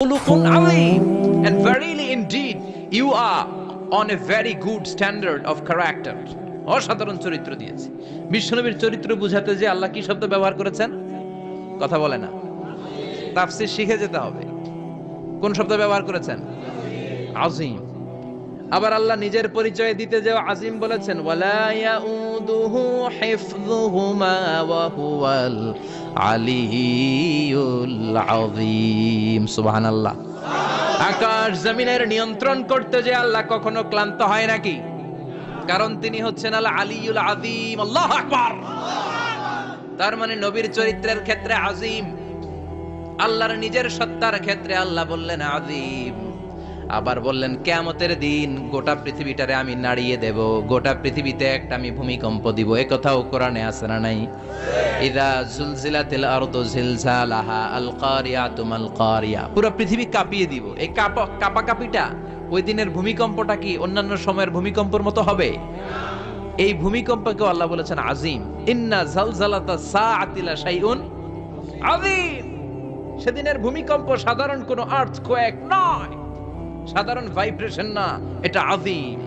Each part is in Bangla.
Khuluqun azim, and verily indeed you are on a very good standard of character. অসাধারণ চরিত্র দিয়েছে। বিশ্বনবীর চরিত্র বুঝাতে যে আল্লাহ কি শব্দ ব্যবহার করেছেন কথা বলে না, তাফসীর শিখে যেতে হবে। কোন শব্দ ব্যবহার করেছেন? আজিম। আবার আল্লাহ নিজের পরিচয় দিতে যে আজিম বলেছেন, ওয়ালা ইয়াউদুহু হিফযুহুমা ওয়া হুয়াল আলিয়্যুল আযীম। সুবহানাল্লাহ। আকাশ জমিনের নিয়ন্ত্রণ করতে যে আল্লাহ কখনো ক্লান্ত হয় নাকি? কারণ তিনি হচ্ছেন আল আলিয়্যুল আযীম। আল্লাহু আকবার। তার মানে নবীর চরিত্রের ক্ষেত্রে আজিম, আল্লাহর নিজের সত্তার ক্ষেত্রে আল্লাহ বললেন আযীম। আবার বললেন কিয়ামতের দিন গোটা পৃথিবীটারে আমি নাড়িয়ে দেব, গোটা পৃথিবীতে একটা আমি ভূমিকম্প দিব। এই কথাও কোরআনে আছে না নাই? ইযা জুলজিলাতিল আরদু জিলজালাহা আল কারিয়াতু মাল কারিয়া। পুরো পৃথিবী কাঁপিয়ে দিব। এই কাঁপাকাঁপিটা ওই দিনের ভূমিকম্পটা কি অন্যান্য সময়ের ভূমিকম্পের মতো হবে? এই ভূমিকম্পকে আল্লাহ বলেছেন আজিম। ইন্না জালজালাতাস সাআতি লা শাইউন আযীম। সেদিনের ভূমিকম্প সাধারণ কোনো আর্থকোয়েক নয়, সাধারণ ভাইব্রেশন না, এটা আযীম।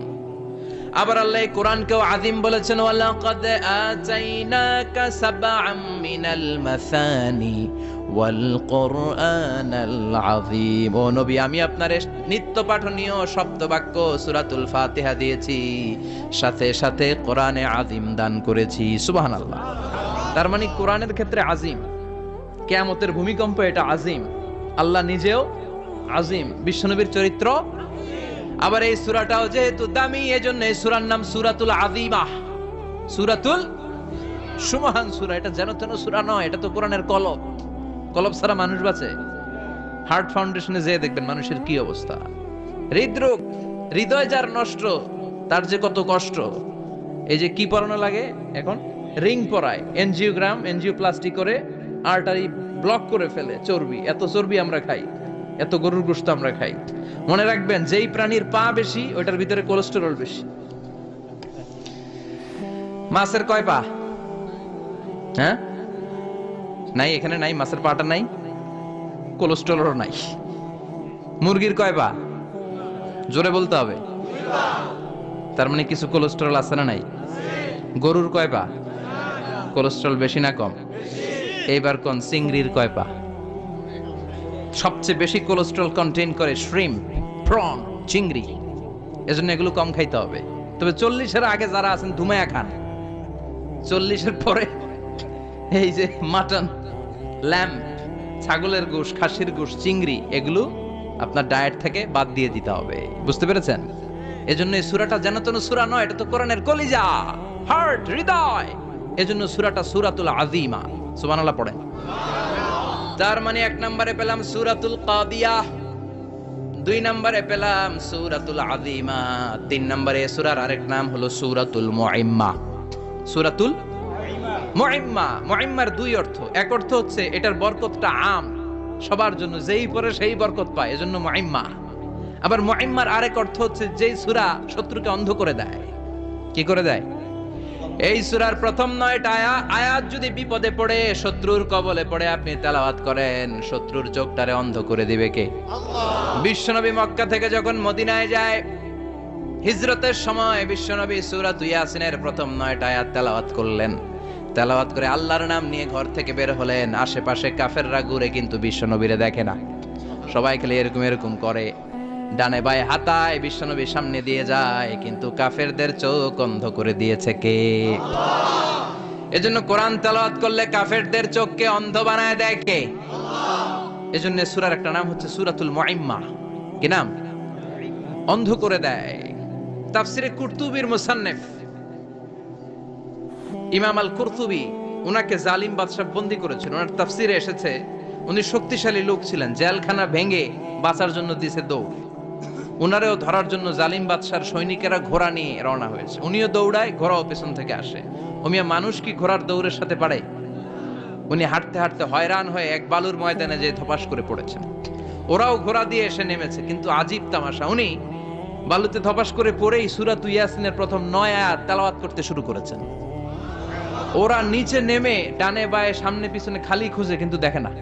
আবার আল্লাহ কোরআনকেও আযীম বলেছেন, ওয়ালাকাদ আতাইনাকা সাবআম মিনাল মাসানি ওয়াল কুরআনাল আযীম। ও নবী, আমি আপনারে নিত্য পাঠনীয় শব্দবাক্য সূরাতুল ফাতিহা দিয়েছি, সাথে সাথে কোরআনে আযীম দান করেছি। সুবহানাল্লাহ। তার মানে কোরআনের ক্ষেত্রে আযীম, কিয়ামতের ভূমিকম্প এটা আযীম, আল্লাহ নিজেও আজিম, বিশ্বনবীর চরিত্র। আবার এই সূরাটাও যেহেতু দামি, এজন্য এই সূরার নাম সূরাতুল আযীমাহ, সূরাতুল সুমহান সূরা। এটা যেন তেন সূরা নয়, এটা তো কোরআনের কলব। কলব ছাড়া মানুষ বাঁচে? হার্ট ফাউন্ডেশনে যেয়ে দেখবেন মানুষের কি অবস্থা। হৃদরোগ, হৃদয় যার নষ্ট, তার যে কত কষ্ট। এই যে কি পরানো লাগে এখন, রিং পরায়, এনজিওগ্রাম, এনজিওপ্লাস্টি করে আর্টারি ব্লক করে ফেলে। চর্বি, এত চর্বি আমরা খাই, এত গরুর গোশত আমরা খাই। মনে রাখবেন, যেই প্রাণীর পা বেশি ওইটার ভিতরে কোলেস্টেরল বেশি। মাছের কয় পা? হ্যাঁ, নাই, এখানে নাই, মাছের পাটা নাই, কোলেস্টেরল নাই। মুরগির কয় পা? জোরে বলতে হবে। তার মানে কিছু কোলেস্টেরল আছে না নাই? গরুর কয় পা? কোলেস্টেরল বেশি না কম? এইবার কোন চিংড়ির কয় পা? সবচেয়ে বেশি কোলেস্টেরল কন্টেইন করে শ্রিম্প, প্রন, চিংড়ি। এজন্য এগুলো কম খাইতে হবে। তবে 40-এর আগে যারা আছেন ধুমায়া খান, 40-এর পরে এই যে মাটন, ল্যাম্প, ছাগলের গোশ, খাসির গোশ, চিংড়ি, এগুলো আপনার ডায়েট থেকে বাদ দিয়ে দিতে হবে। বুঝতে পেরেছেন? এজন্য এই সূরাটা যেন তেন সূরা নয়, এটা তো কোরআনের কলিজা, হার্ট, হৃদয়। এজন্য সূরাটা সূরাতুল আযীমা। সুবহানাল্লাহ পড়েন। তার মানে এক নম্বরে পেলাম সূরাতুল কাদিয়াহ, 2 নম্বরে পেলাম সূরাতুল আযীমা, 3 নম্বরে সূরার আরেক নাম হলো সূরাতুল মুইম্মা। সূরাতুল মুইম্মা। মুইম্মার 2 অর্থ। এক অর্থ হচ্ছে এটার বরকতটা আম, সবার জন্য, যেই পড়ে সেই বরকত পায়, এজন্য মুইম্মা। আবার মুইম্মার আরেক অর্থ হচ্ছে যেই সূরা শত্রুকে অন্ধ করে দেয়। কি করে দেয়? এই সূরার প্রথম 9টা আয়াত যদি বিপদে পড়ে, শত্রুর কবলে পড়ে আপনি তেলাওয়াত করেন, শত্রুর চোখটারে অন্ধ করে দিবে কে? আল্লাহ। বিশ্বনবী মক্কা থেকে যখন মদিনায় যায়, হিজরতের সময় বিশ্বনবী সূরাতুল ইয়াসিনের প্রথম 9টা আয়াত তেলাওয়াত করলেন। তেলাওয়াত করে আল্লাহর নাম নিয়ে ঘর থেকে বের হলেন। আশেপাশে কাফেররা ঘুরে কিন্তু বিশ্বনবীরে দেখে না, সবাই খালি এরকম এরকম করে, ডানে বায়ে হাতায়, বিশ্বনবীর সামনে দিয়ে যায়, কিন্তু কাফেরদের চোখ অন্ধ করে দিয়েছে কে? আল্লাহ। এজন্য কোরআন তেলাওয়াত করলে কাফেরদের চোখকে অন্ধ বানায় দেয় কে? আল্লাহ। এজন্য সূরার একটা নাম হচ্ছে সূরাতুল মুইম্মা। কি নাম? অন্ধ করে দেয়। তাফসিরে কুরতুবীর মুসান্নিফ ইমাম আল কুরতুবী, উনাকে জালিম বাদশা বন্দী করেছিল। ওনার তাফসিরে এসেছে উনি শক্তিশালী লোক ছিলেন, জেলখানা ভেঙে বাঁচার জন্য দিয়েছে দৌড়। উনারেও ধরার জন্য জালিম বাদশার সৈনিকেরা ঘোড়া নিয়ে রওনা হয়েছে। উনিও দৌড়ায়, ঘোড়াও পেছন থেকে আসে। ওমিয়া মানুষ কি ঘোড়ার দৌড়ের সাথে পারে? উনি হাঁটতে হাঁটতে হয়রান হয়ে এক বালুর ময়দানে যে ধপাস করে পড়েছেন। ওরাও ঘোড়া দিয়ে এসে নেমেছে, কিন্তু আজীব তামাশা, উনি বালুতে ধপাস করে পড়েই সূরাতুল ইয়াসিনের প্রথম 9 আয়াত তেলাওয়াত করতে শুরু করেছেন। ওরা নিচে নেমে ডানে বায়ে সামনে পিছনে খালি খুঁজে, কিন্তু দেখে না,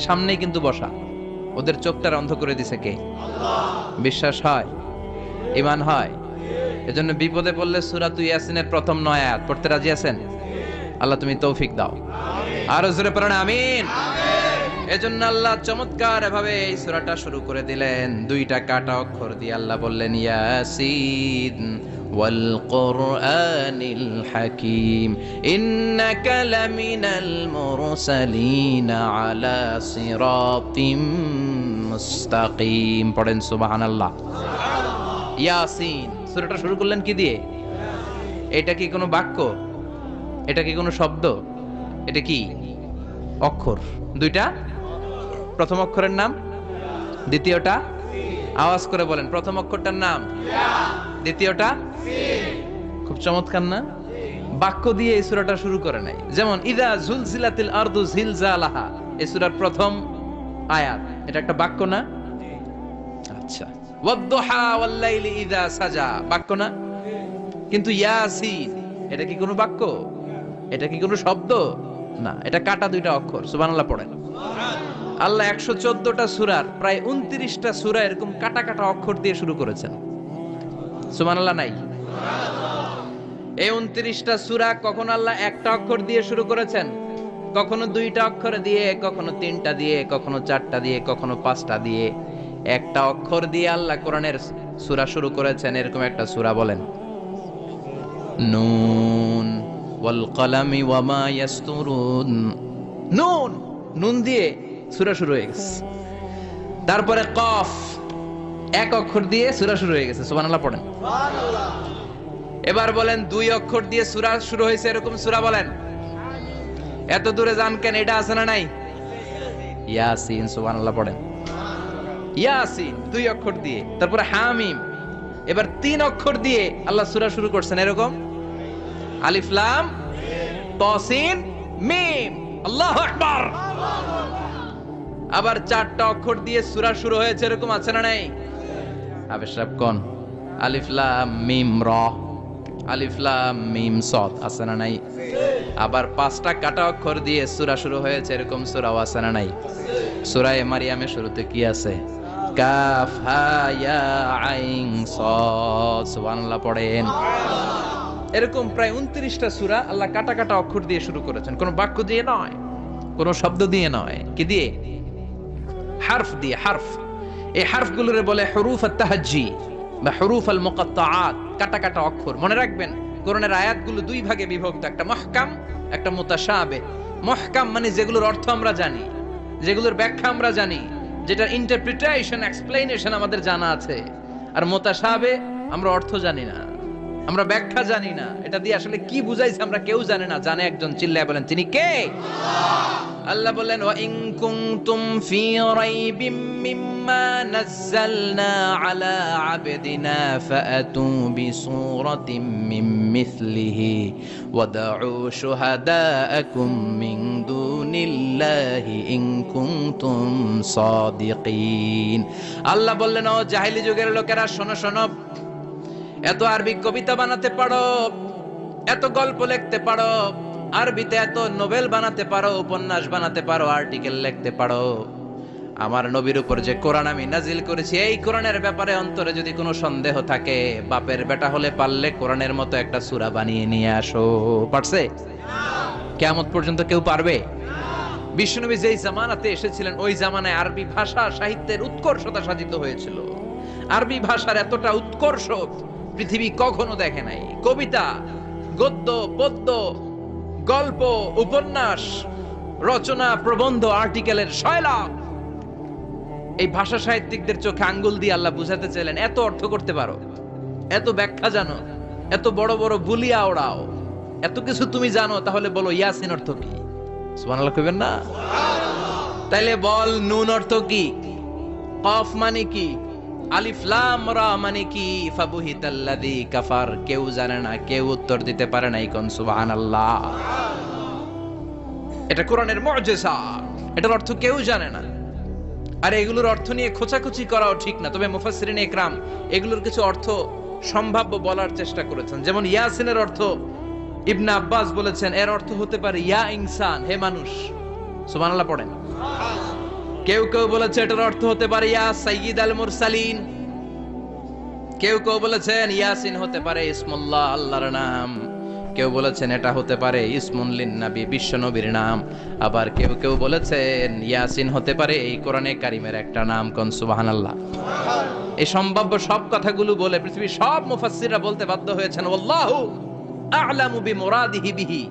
সামনেই কিন্তু বসা। ওদের চোখটা অন্ধ করে দিছে কে? বিশ্বাস হয়, ঈমান হয়? এজন্য বিপদে পড়লে সূরা ইয়াসিনের প্রথম 9 আয়াত পড়তে রাজি আছেন? আল্লাহ তুমি তৌফিক দাও। আর জোরে পড়েন আমিন। এজন্য আল্লাহ চমৎকার ভাবে এই সূরাটা শুরু করে দিলেন দুইটা কাটা অক্ষর দিয়ে। আল্লাহ বললেন ইয়াসিন ওয়াল কুরআনিল হাকীম ইন্নাকা লামিনাল মুরসালিন আলা সিরাতিম মুস্তাকিম। পড়েন সুবহানাল্লাহ। ইয়াসিন সূরাটা শুরু করলেন কি দিয়ে? এটা কি কোনো বাক্য? এটা কি কোনো শব্দ? এটা কি অক্ষর? দুইটা। প্রথম অক্ষরের নাম, দ্বিতীয়টা আওয়াজ করে বলেন। প্রথম অক্ষরটার নাম, দ্বিতীয়টা খুব চমৎকার না? বাক্য দিয়ে এই সূরাটা শুরু করে নাই। যেমন ইদা জুলজিলাতিল আরদু জিলজালাহা, এই সূরার প্রথম আয়াত, এটা একটা বাক্য না? আচ্ছা। ওয়াদ-দুহা ওয়াল-লাইলি ইদা সাজা, বাক্য না? কিন্তু ইয়াসিন এটা কি কোনো বাক্য? এটা কি কোনো শব্দ? না, এটা কাটা দুইটা অক্ষর। সুবহানাল্লাহ পড়েন। আল্লাহ 114টা সূরার প্রায় 29টা সূরা এরকম কাটা কাটা অক্ষর দিয়ে শুরু করেছেন। সুবহানাল্লাহ নাই? এই 29টা সূরা কখনো আল্লাহ একটা অক্ষর দিয়ে শুরু করেছেন, কখনো দুইটা অক্ষর দিয়ে, কখনো তিনটা দিয়ে, কখনো চারটা দিয়ে, কখনো পাঁচটা দিয়ে। একটা অক্ষর দিয়ে আল্লাহ কোরআনের সূরা শুরু করেছেন। এরকম একটা সূরা বলেন। নুন ওয়াল কলামি ওয়া মা ইয়াসতুরুন। নুন, নুন দিয়ে সূরা শুরু হয়ে গেছে। তারপরে কফ, এক অক্ষর দিয়ে সূরা শুরু হয়ে গেছে। সুবহানাল্লাহ পড়েন। সুবহানাল্লাহ। এবার বলেন দুই অক্ষর দিয়ে সূরা শুরু হয়েছে এরকম সূরা বলেন। এত দূরে যান কেন? এটা আছে না নাই? ইয়াসিন। সুবহানাল্লাহ পড়েন। ইয়াসিন দুই অক্ষর দিয়ে। তারপরে হামিম। এবার তিন অক্ষর দিয়ে আল্লাহ সূরা শুরু করছেন এরকম। আলিফ লাম তা সিন মিম। আল্লাহু আকবার। আবার চারটা অক্ষর দিয়ে সূরা শুরু হয়েছে এরকম আছে না নাই? আবেশরাব কোন? আলিফ লাম মিম র, আলিফ লাম মিম সাদ আছে না নাই? আবার পাঁচটা কাটা অক্ষর দিয়ে সূরা শুরু হয়েছে এরকম সূরাও আছে না নাই? সূরা মারিয়ামের শুরুতে কি আছে? কাফ হা ইয়া আইন সাদ। সুবহানাল্লাহ পড়েন। এরকম প্রায় 29টা সূরা আল্লাহ কাটা কাটা অক্ষর দিয়ে শুরু করেছেন। কোনো বাক্য দিয়ে নয়, কোনো শব্দ দিয়ে নয়। কি দিয়ে? হারফ দিয়ে। হারফ, এই হারফগুলোরে বলে হুরুফ আত-তাহাজ্জি বা হুরুফ আল-মুকাত্তাআত, কাটা কাটা অক্ষর। মনে রাখবেন কোরআনের আয়াতগুলো দুই ভাগে বিভক্ত, একটা মুহকাম, একটা মুতাশাবিহ। মুহকাম মানে যেগুলোর অর্থ আমরা জানি, যেগুলোর ব্যাখ্যা আমরা জানি, যেটার ইন্টারপ্রিটেশন, এক্সপ্লেনেশন আমাদের জানা আছে। আর মুতাশাবিহ আমরা অর্থ জানি না, আমরা ব্যাখ্যা জানি না, এটা দিয়ে আসলে কি বুঝাইছে আমরা কেউ জানে না। জানে একজন, চিল্লায় বলেন তিনি কে? আল্লাহ বলেন ওয়া ইন কুনতুম ফি রাইবিম মিম্মা নাযালনা আলা আবদিনা ফাআতু বিসূরাতিম মিন মিসলিহি ওয়াদউ শুহাদাআকুম মিন দুনিল্লাহি ইন কুনতুম সাদিকিন। আল্লাহ বললেন ও জাহেলি যুগের লোকেরা, শোনো শোনো, এত আরবি কবিতা বানাতে পারো, এত গল্প লিখতে পারো, আরবিতে এত নোবেল বানাতে পারো, উপন্যাস বানাতে পারো, আর্টিকেল লিখতে পারো। আমার নবীর উপর যে কোরআন আমি নাজিল করেছি, এই কোরআনের ব্যাপারে অন্তরে যদি কোনো সন্দেহ থাকে, বাপের বেটা হলে পারলে কোরআনের মতো একটা সূরা বানিয়ে নিয়ে আসো। পারছে? কিয়ামত পর্যন্ত কেউ পারবে? বিশ্বনবী যেই জামানাতে এসেছিলেন ওই জামানায় আরবি ভাষা সাহিত্যের উৎকর্ষতা সাধিত হয়েছিল। আরবি ভাষার এতটা উৎকর্ষ পৃথিবী কখনো দেখে নাই। কবিতা, গদ্য, পদ্য, গল্প, উপন্যাস, রচনা, প্রবন্ধ, আর্টিকেলের শয়লাভ। এই ভাষা সাহিত্যিকদের চোখে আঙ্গুল দিয়ে আল্লাহ বুঝাতে চাইলেন, এত অর্থ করতে পারো, এত ব্যাখ্যা জানো, এত বড় বড় বুলিয়া ওড়াও, এত কিছু তুমি জানো, তাহলে বলো ইয়াসিন অর্থ কি? সুবহানাল্লাহ কইবেন না? তাইলে বল নুন অর্থ কি? কফ মানে কি? আলিফ লাম রা মানে কি? ফাবুহিতাল্লাযী কাফার। কেউ জানে না, কেউ উত্তর দিতে পারে না। কোন সুবহানাল্লাহ। এটা কোরআনের মুজিজা, এটার অর্থ কেউ জানে না। আর এগুলোর অর্থ নিয়ে খোঁচাখুচি করাও ঠিক না। তবে মুফাসসিরিন ইকরাম এগুলোর কিছু অর্থ সম্ভাব্য বলার চেষ্টা করেছেন। যেমন ইয়াসিনের অর্থ ইবনে আব্বাস বলেছেন এর অর্থ হতে পারে ইয়া ইনসান, হে মানুষ। সুবহানাল্লাহ পড়েন। কেউ কেউ বলেছে এটার অর্থ হতে পারে ইয়া সাইয়্যিদ আল মুরসালিন, কেউ কেউ বলেছেন ইয়াসিন হতে পারে ইসমুল্লাহ, আল্লাহর নাম, কেউ বলেছেন এটা হতে পারে ইসমুন লিন নবী, বিশ্ব নবীর নাম, আবার কেউ কেউ বলেছেন ইয়াসিন হতে পারে এই কোরআনে কারিমের একটা নাম। কোন সুবহানাল্লাহ। এই সম্ভাব্য সব কথাগুলো বলে পৃথিবীর সব মুফাসসিররা বলতে বাধ্য হয়েছেন আল্লাহু আ'লামু বিমুরাদিহি বিহি,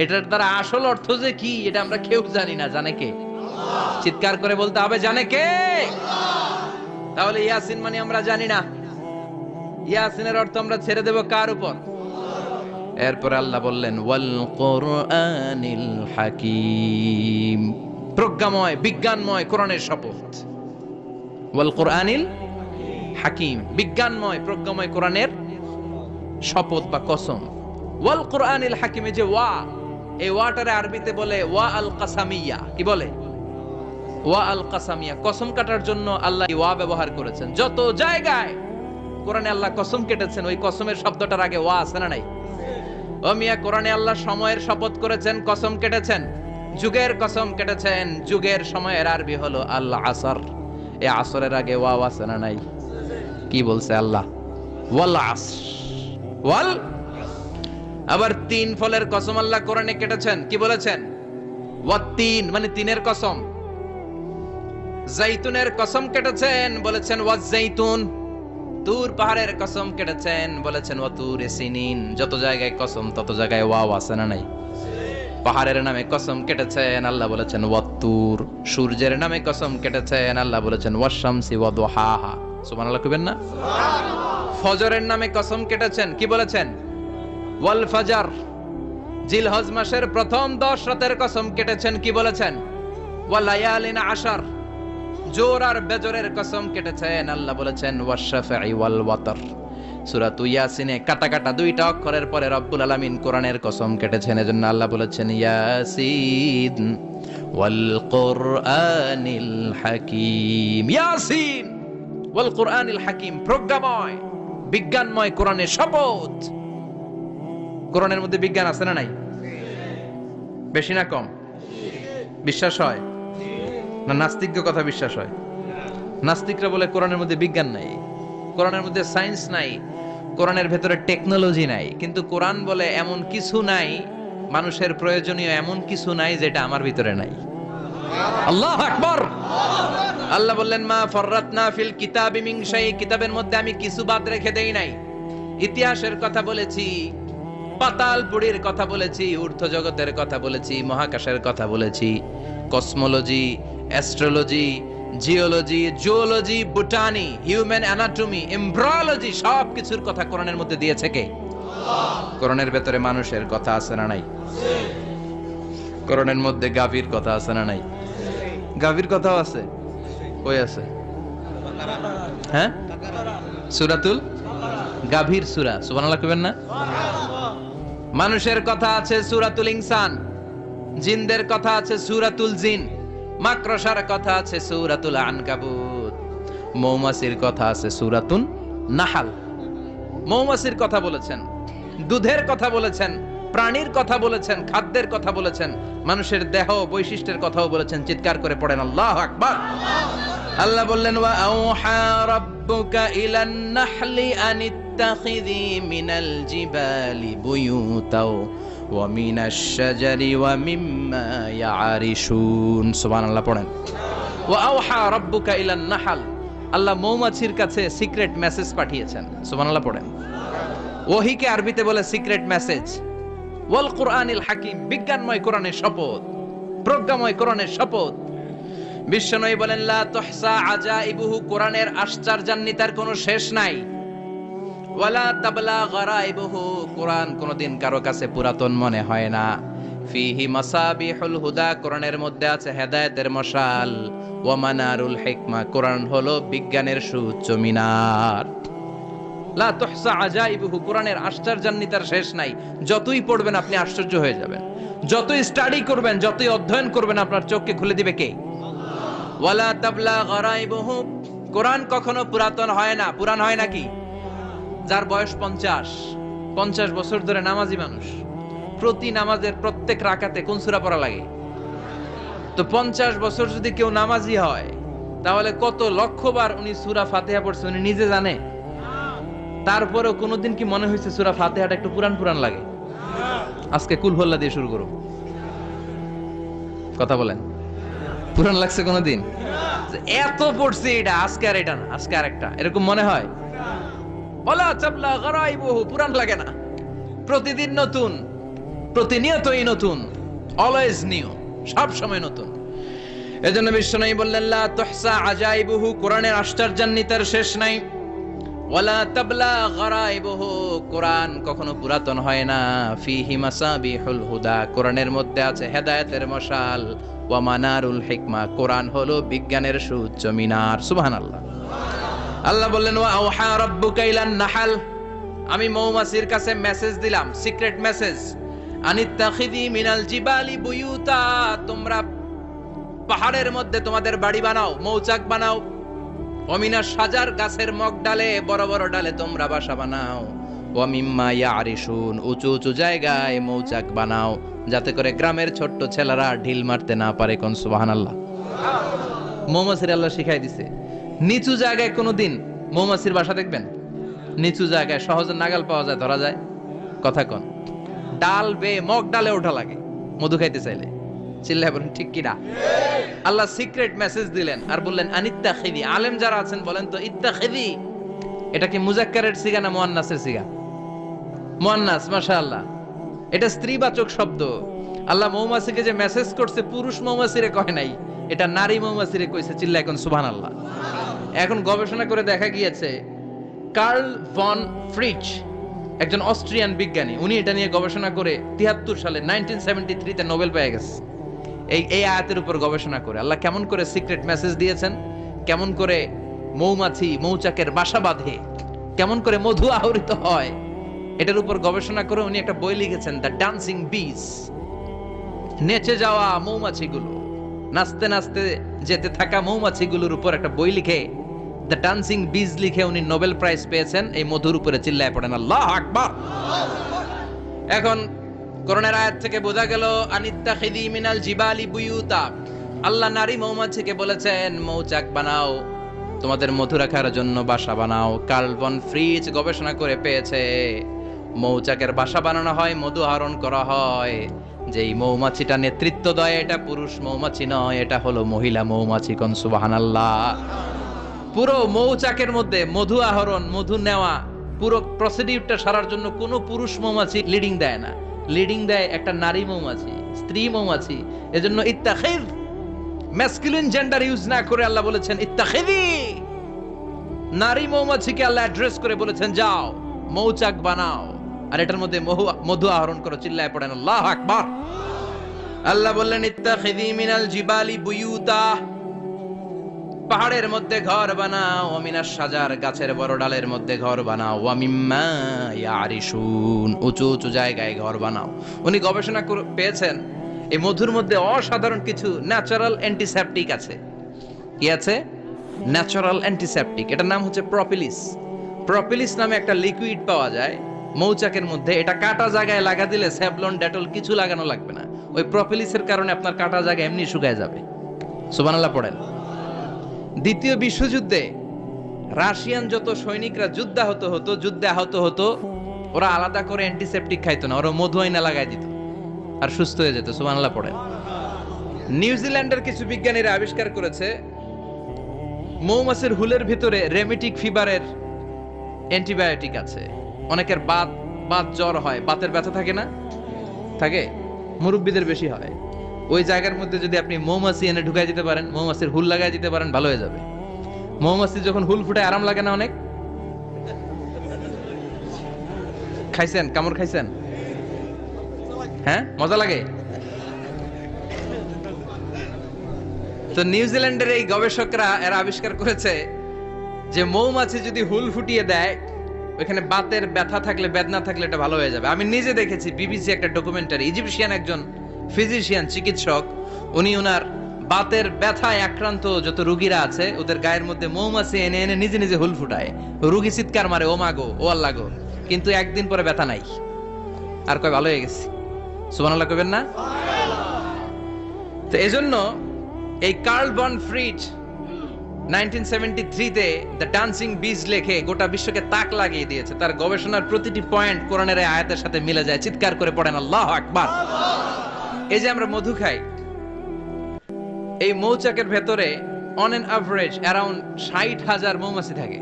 এটার দ্বারা আসল অর্থ যে কি এটা আমরা কেউ জানি না, জানে কে? চিৎকার করে বলতে হবে, জানে কে? তাহলে ইয়াসিন মানে আমরা জানি না, ইয়াসিনের অর্থ আমরা ছেড়ে দেব কার উপর? এরপর আল্লাহ বললেন ওয়াল কোরআনিল হাকিম, প্রজ্ঞাময় বিজ্ঞানময় কোরআনের শপথ। ওয়াল কোরআনিল হাকিম, বিজ্ঞানময় প্রজ্ঞাময় কোরআনের শপথ বা কসম। ওয়াল কোরআনিল হাকিমে যে ওয়া, এই ওয়াটারে আরবিতে বলে ওয়া আল কাসামিয়া। কি বলে? ওয়া আল কাসামিয়া, কসম কাটার জন্য আল্লাহ ওয়া ব্যবহার করেছেন। যত জায়গায় কোরআনে আল্লাহ কসম কেটেছেন ওই কসমের শব্দটার আগে ওয়া আছে না নাই? ও মিয়া, কোরআনে আল্লাহ সময়ের শপথ করেছেন, কসম কেটেছেন, যুগের কসম কেটেছেন, যুগের সময়ের আরবি হলো আল আসর, এই আসরের আগে ওয়া আছে না নাই? কি বলছে আল্লাহ? ওয়াল আসর, ওয়াল। আবার তিন ফলের কসম আল্লাহ কোরআনে কেটেছেন, কি বলেছেন? ওয়াত্তিন, মানে তিনের কসম। জাইতুনের কসম কেটেছেন, বলেছেন ওয়াজ জাইতুন। তুর পাহাড়ের কসম কেটেছেন, বলেছেন ওয়াতুর সিনিন। যত জায়গায় কসম তত জায়গায় ওয়াও আছে না নাই? পাহাড়ের নামে কসম কেটেছেন, আল্লাহ বলেছেন ওয়াতুর। সূর্যের নামে কসম কেটেছেন, আল্লাহ বলেছেন ওয়াশ-শামসি ওয়া দুহাহা। সুবহানাল্লাহ কইবেন না? ফজরের নামে কসম কেটেছেন, কি বলেছেন? ওয়াল ফাজর। জিলহজ মাসের প্রথম 10 রাতের কসম কেটেছেন, কি বলেছেন? ওয়া লায়ালিন আশর। জোর আর বেজরের কসম কেটেছেন, আল্লাহ বলেছেন ওয়াশ-শাফঈ ওয়াল ওয়াতর। সূরা ইয়াসিনে কাটা কাটা দুইটা অক্ষরের পরে রব্বুল আলামিন কোরআনের কসম কেটেছেন, এজন্য আল্লাহ বলেছেন ইয়াসিন ওয়াল কোরআনিল হাকিম। ইয়াসিন ওয়াল কোরআনিল হাকিম, প্রজ্ঞাময় বিজ্ঞানময় কোরআনের শপথ। কোরআনের মধ্যে বিজ্ঞান আছে না নাই? বেশি না কম? বিশ্বাস হয় না নাস্তিকদের কথা বিশ্বাস হয়? নাস্তিকরা বলে কোরআনের মধ্যে বিজ্ঞান নাই, কোরআনের মধ্যে সায়েন্স নাই, কোরআনের ভেতরে টেকনোলজি নাই। কিন্তু কোরআন বলে এমন কিছু নাই, মানুষের প্রয়োজনীয় এমন কিছু নাই যেটা আমার ভিতরে নাই। আল্লাহু আকবার। আল্লাহ বললেন মা ফাররাতনা ফিল কিতাবি মিন শাই, কিতাবের মধ্যে আমি কিছু বাদ রেখে দেই নাই। ইতিহাসের কথা বলেছি, পাতালপুরীর কথা বলেছি, ঊর্ধ্ব জগতের কথা বলেছি, মহাকাশের কথা বলেছি, cosmology, astrology, geology, zoology, botany, human anatomy, embryology, সব কিছুর কথা কোরআনের মধ্যে দিয়েছে কে? কোরআনের ভেতরে মানুষের কথা আছে না নাই? কোরআনের মধ্যে গাভীর কথা আছে না নাই? গাভীর কথাও আছে। কই আছে? হ্যাঁ, সূরাতুল গাভীর সূরা। সুবহানাল্লাহ কইবেন না? মানুষের কথা আছে সূরাতুল ইনসান, জিনদের কথা আছে সূরাতুল জিন, মাকড়সার কথা আছে সূরাতুল আনকাবুত, মৌমাছির কথা আছে সূরাতুন নাহাল। মৌমাছির কথা বলেছেন, দুধের কথা বলেছেন, প্রাণীর কথা বলেছেন, খাদ্যের কথা বলেছেন, মানুষের দেহ বৈশিষ্ট্যের কথাও বলেছেন। চিৎকার করে পড়েন আল্লাহু আকবার। আল্লাহ বললেন ওয়া আওহা রাব্বুকা ইলান নাহলি আনিত্তাখিযি মিনাল জিবালি বুয়ুতাও ওয়া মিনাশ শাজারি ওয়া মিম্মা ইয়ারিশুন। সুবহানাল্লাহ পড়েন। ওয়া আওহা রাব্বুকা ইলান নাহল, আল্লাহ মৌমাছির কাছে সিক্রেট মেসেজ পাঠিয়েছেন। সুবহানাল্লাহ পড়েন। ওহীকে আরবিতে বলে সিক্রেট মেসেজ। ওয়াল কোরআনিল হাকিম, বিজ্ঞানময় কোরআনের শপথ, প্রজ্ঞাময় কোরআনের শপথ। বিশ্বনবী বলেন লা তুহসা আজাইবুহু, কোরআনের আশ্চর্যান্বিতার কোনো শেষ নাই। ওয়ালা তাবলা গারাইবুহু, কোরআন কোনদিন কারো কাছে পুরাতন মনে হয় না। ফিহি মাসাবিহুল হুদা, কোরআনের মধ্যে আছে হেদায়েতের মশাল। ওয়া মানারুল হিকমা, কোরআন হলো বিজ্ঞানের সুউচ্চ মিনার। লা তুহসা আজাইবুহু, কোরআনের আশ্চর্যান্বিতার শেষ নাই। যতই পড়বেন আপনি আশ্চর্য হয়ে যাবেন, যতই স্টাডি করবেন, যতই অধ্যয়ন করবেন, আপনার চোখকে খুলে দিবে কে? ওয়ালা তাবলা গারাইবুহু, কোরআন কখনো পুরাতন হয় না। পুরান হয় নাকি? যার বয়স 50 বছর ধরে নামাজি মানুষ, প্রতি নামাজের প্রত্যেক রাকাতে কোন সূরা পড়া লাগে? তো 50 বছর যদি কেউ নামাজি হয় তাহলে কত লক্ষবার উনি সূরা ফাতিহা পড়ছে উনি নিজে জানে? তারপরেও কোনোদিন কি মনে হয়েছে সূরা ফাতিহাটা একটু পুরান পুরান লাগে? আজকে কুল হল্লা দিয়ে শুরু করো, কথা বলেন, পুরান লাগছে কোনোদিন? এত পড়ছি এটা, আজকে আর এটা না, আজকে আর একটা, এরকম মনে হয়? ওয়ালা তাবলা গারাইবুহু, পুরান লাগে না। প্রতিদিন নতুন, প্রতিনিয়তই নতুন, অলওয়েজ নিউ, সব সময় নতুন। এজন্য বিশ্বনবী বললেন লা তুহসা আজাইবুহু, কোরআনের আশ্চর্যান্বিতার শেষ নাই। ওয়ালা তাবলা গারাইবুহু, কোরআন কখনো পুরাতন হয় না। ফিহি মাসাবিহুল হুদা, কোরআনের মধ্যে আছে হেদায়েতের মশাল। ওয়া মানারুল হিকমা, কোরআন হলো বিজ্ঞানের সুউচ্চ মিনার। সুবহানাল্লাহ। আল্লাহ বললেন ওয়া আওহা রাব্বুকা ইলান নাহাল, আমি মৌমাছির কাছে মেসেজ দিলাম, সিক্রেট মেসেজ, আনিত্তাখিযি মিনাল জিবালি বুয়ুতা, তোমরা পাহাড়ের মধ্যে তোমাদের বাড়ি বানাও, মৌচাক বানাও। ওমিনা সাজার, গাছের মগ ডালে, বড় বড় ডালে তোমরা বাসা বানাও। ওয়া মিম্মা ইয়ারিশুন, উঁচু উঁচু জায়গায় মৌচাক বানাও, যাতে করে গ্রামের ছোট্ট ছেলেরা ঢিল মারতে না পারে। কোন সুবহানাল্লাহ। মৌমাছির আল্লাহ শিখাই দিছে। নিচু জায়গায় কোনোদিন মৌমাছির বাসা দেখবেন? নিচু জায়গায় সহজে নাগাল পাওয়া যায়, ধরা যায়। কথা কন, ডাল বেয়ে মগ ডালে ওঠা লাগে মধু খাইতে চাইলে। চিল্লায় বলেন ঠিক কিনা? আল্লাহ সিক্রেট মেসেজ দিলেন আর বললেন আনিত্তাখিযি। আলেম যারা আছেন বলেন তো, ইত্তাখিযি এটা কি মুজাক্কারের সিগা না মুয়ান্নাসের সিগা? মুয়ান্নাস, মাশাআল্লাহ। এটা স্ত্রীবাচক শব্দ। আল্লাহ মৌমাছিকে যে মেসেজ করছে পুরুষ মৌমাছিরে কয় নাই, এটা নারী মৌমাছিরে কইছে। চিল্লায় এখন সুবহানাল্লাহ। এখন গবেষণা করে দেখা গিয়েছে কার্ল ভন ফ্রিচ, একজন অস্ট্রিয়ান বিজ্ঞানী, উনি এটা নিয়ে গবেষণা করে 73 সালে 1973 তে নোবেল পেয়ে গেছে। এই আয়াতের উপর গবেষণা করে আল্লাহ কেমন করে সিক্রেট মেসেজ দিয়েছেন, কেমন করে মৌমাছি মৌচাকের বাসা বাঁধে, কেমন করে মধু আহরিত হয়, এটার উপর গবেষণা করে উনি একটা বই লিখেছেন, দ্য ডান্সিং বিস। নেচে যাওয়া মৌমাছিগুলো, নাচতে নাচতে যেতে থাকা মৌমাছিগুলোর উপর একটা বই লিখে, দ্য ডান্সিং বিজ লিখে উনি নোবেল প্রাইজ পেয়েছেন এই মধুর উপরে। চিল্লায় পড়েন আল্লাহু আকবার। এখন কোরআনের আয়াত থেকে বোঝা গেল আনিত্তাখিযি মিনাল জিবালি বুয়ুতা, আল্লাহ নারী মৌমাছিকে বলেছেন মৌচাক বানাও, তোমাদের মধু রাখার জন্য বাসা বানাও। কার্ল ভন ফ্রিচ গবেষণা করে পেয়েছে মৌচাকের বাসা বানানো হয়, মধু আহরণ করা হয়, যেই মৌমাছিটা নেতৃত্ব দেয় এটা পুরুষ মৌমাছি নয়, এটা হলো মহিলা মৌমাছি। কোন সুবহানাল্লাহ। পুরো মৌচাকের মধ্যে মধু আহরণ, মধু নেওয়া, পুরো প্রসিডিউরটা সারার জন্য কোনো পুরুষ মৌমাছি লিডিং দেয় না, লিডিং দেয় একটা নারী মৌমাছি, স্ত্রী মৌমাছি। এজন্য ইত্তাখিয, ম্যাসকুলিন জেন্ডার ইউজ না করে আল্লাহ বলেছেন ইত্তাখিযি। নারী মৌমাছিকে আল্লাহ অ্যাড্রেস করে বলেছেন যাও মৌচাক বানাও আর এটার মধ্যে মধু আহরণ করো। চিল্লায় পড়েন আল্লাহু আকবার। আল্লাহ বললেন ইত্তাখিযি মিনাল জিবালি বুয়ুতা, পাহাড়ের মধ্যে ঘর বানাও, ওমিনাস সাজার, গাছের বড় ডালের মধ্যে ঘর বানাও, ওয়া মিম্মা ইয়ারিশুন, উঁচু উঁচু জায়গায় ঘর বানাও। উনি গবেষণা করে পেয়েছেন এই মধুর মধ্যে অসাধারণ কিছু ন্যাচারাল অ্যান্টিসেপটিক আছে। কি আছে? Natural antiseptic. এটার নাম হচ্ছে প্রপিলিস। প্রপিলিস নামে একটা লিকুইড পাওয়া যায় মৌচাকের মধ্যে। এটা কাটা জায়গায় লাগা দিলে স্যাভলন, ডেটল কিছু লাগানো লাগবে না। ওই প্রপিলিসের কারণে আপনার কাটা জায়গা এমনি শুকায় যাবে। সুবহানাল্লাহ পড়েন। দ্বিতীয় বিশ্বযুদ্ধে রাশিয়ান যত সৈনিকরা যুদ্ধে আহত হতো, ওরা আলাদা করে অ্যান্টিসেপটিক খাইতো না, ওরা মধু আইনা লাগাই দিত আর সুস্থ হয়ে যেত। সুবহানাল্লাহ পড়েন। নিউজিল্যান্ডের কিছু বিজ্ঞানীরা আবিষ্কার করেছে মৌমাছির হুলের ভিতরে রেমিটিক ফিভারের অ্যান্টিবায়োটিক আছে। অনেকের বাত জ্বর হয়, বাতের ব্যথা থাকে না? থাকে, মুরব্বীদের বেশি হয়। ওই জায়গার মধ্যে যদি আপনি মৌমাছি এনে ঢুকাই দিতে পারেন, মৌমাছির হুল লাগাই দিতে পারেন, ভালো হয়ে যাবে। মৌমাছি যখন হুল ফুটায় আরাম লাগে না অনেক? খাইছেন? কামড় খাইছেন? হ্যাঁ, মজা লাগে। তো নিউজিল্যান্ডের এই গবেষকরা এরা আবিষ্কার করেছে যে মৌমাছি যদি হুল ফুটিয়ে দেয়, ওইখানে বাতের ব্যথা থাকলে, বেদনা থাকলে এটা ভালো হয়ে যাবে। আমি নিজে দেখেছি, বিবিসি একটা ডকুমেন্টারি, ইজিপশিয়ান একজন ফিজিশিয়ান, চিকিৎসক, উনি ওনার বাতের ব্যথায় আক্রান্ত যত রোগীরা আছে ওদের গায়ের মধ্যে মৌমাছি এনে এনে নিজে নিজে হুল ফুটায়। রোগী চিৎকার মারে, ও মাগো, ও আল্লাহ গো, কিন্তু একদিন পরে ব্যথা নাই, আর কয় ভালো হয়ে গেছে। সুবহানাল্লাহ কইবেন না? তো এজন্য এই কার্ল বন ফ্রিজ 1973 তে দ্য ডান্সিং বিজ লেখে গোটা বিশ্বকে তাক লাগিয়ে দিয়েছে। তার গবেষণার প্রতিটি পয়েন্ট কোরআনের এই আয়াতের সাথে মিলে যায়। চিৎকার করে পড়েন আল্লাহু আকবার। এই যে আমরা মধু খাই, এই মৌচাকের ভেতরে অন এন অ্যাভারেজ অ্যারাউন্ড 60,000 মৌমাছি থাকে।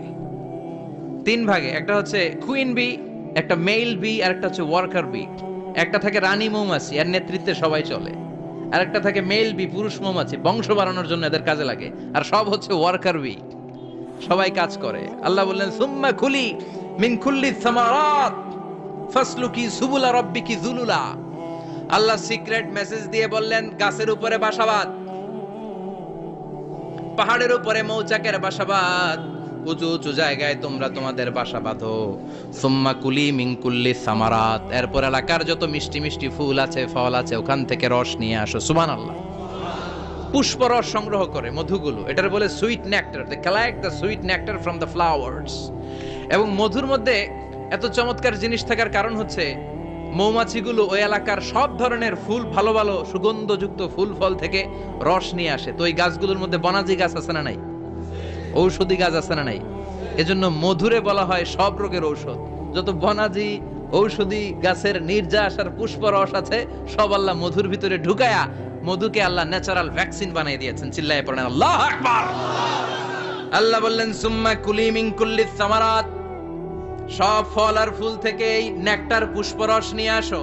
তিন ভাগে, একটা হচ্ছে কুইন বি, একটা মেল বি, আর একটা হচ্ছে ওয়ার্কার বি। একটা থাকে রানী মৌমাছি, এর নেতৃত্বে সবাই চলে। আর একটা থাকে মেল বি, পুরুষ মৌমাছি, বংশ বাড়ানোর জন্য এদের কাজে লাগে। আর সব হচ্ছে ওয়ার্কার বি, সবাই কাজ করে। আল্লাহ বললেন সুম্মা কুলি মিন কুল্লি সামারাত ফাসলুকি সুবুলা রাব্বিকি যুলুলা। আল্লাহ সিক্রেট মেসেজ দিয়ে বললেন গাছের উপরে বাসাবাদ, পাহাড়ের উপরে মৌচাকের বাসাবাদ, উঁচু উঁচু জায়গায় তোমরা তোমাদের বাসা বাঁধো। সুম্মা কুলি মিন কুল্লি সামারাত, এরপর এলাকার যত মিষ্টি মিষ্টি ফুল আছে, ফল আছে, ওখান থেকে রস নিয়ে আসো। সুবহানাল্লাহ। পুষ্প রস সংগ্রহ করে মধুগুলো, এটার বলে sweet nectar. They collect the sweet nectar from the flowers. এবং মধুর মধ্যে এত চমৎকার জিনিস থাকার কারণ হচ্ছে মৌমাছিগুলো ওই এলাকার সব ধরনের ফুল, ভালো ভালো সুগন্ধযুক্ত ফুল ফল থেকে রস নিয়ে আসে। তো ওই গাছগুলোর মধ্যে বনাজি গাছ আছে না নাই? ঔষধি গাছ আছে না নাই? এজন্য মধুরে বলা হয় সব রোগের ঔষধ। যত বনাজি ঔষধি গাছের নির্যাস আর পুষ্প রস আছে, সব আল্লাহ মধুর ভিতরে ঢুকায়া মধুকে আল্লাহ ন্যাচারাল ভ্যাকসিন বানিয়ে দিয়েছেন। চিল্লায়ে পড়েন আল্লাহু আকবার। আল্লাহ বললেন সুম্মা কুলি মিন কুল্লি সামারাত, সব ফল আর ফুল থেকে এই নেকটার পুষ্পরস নিয়ে আসো।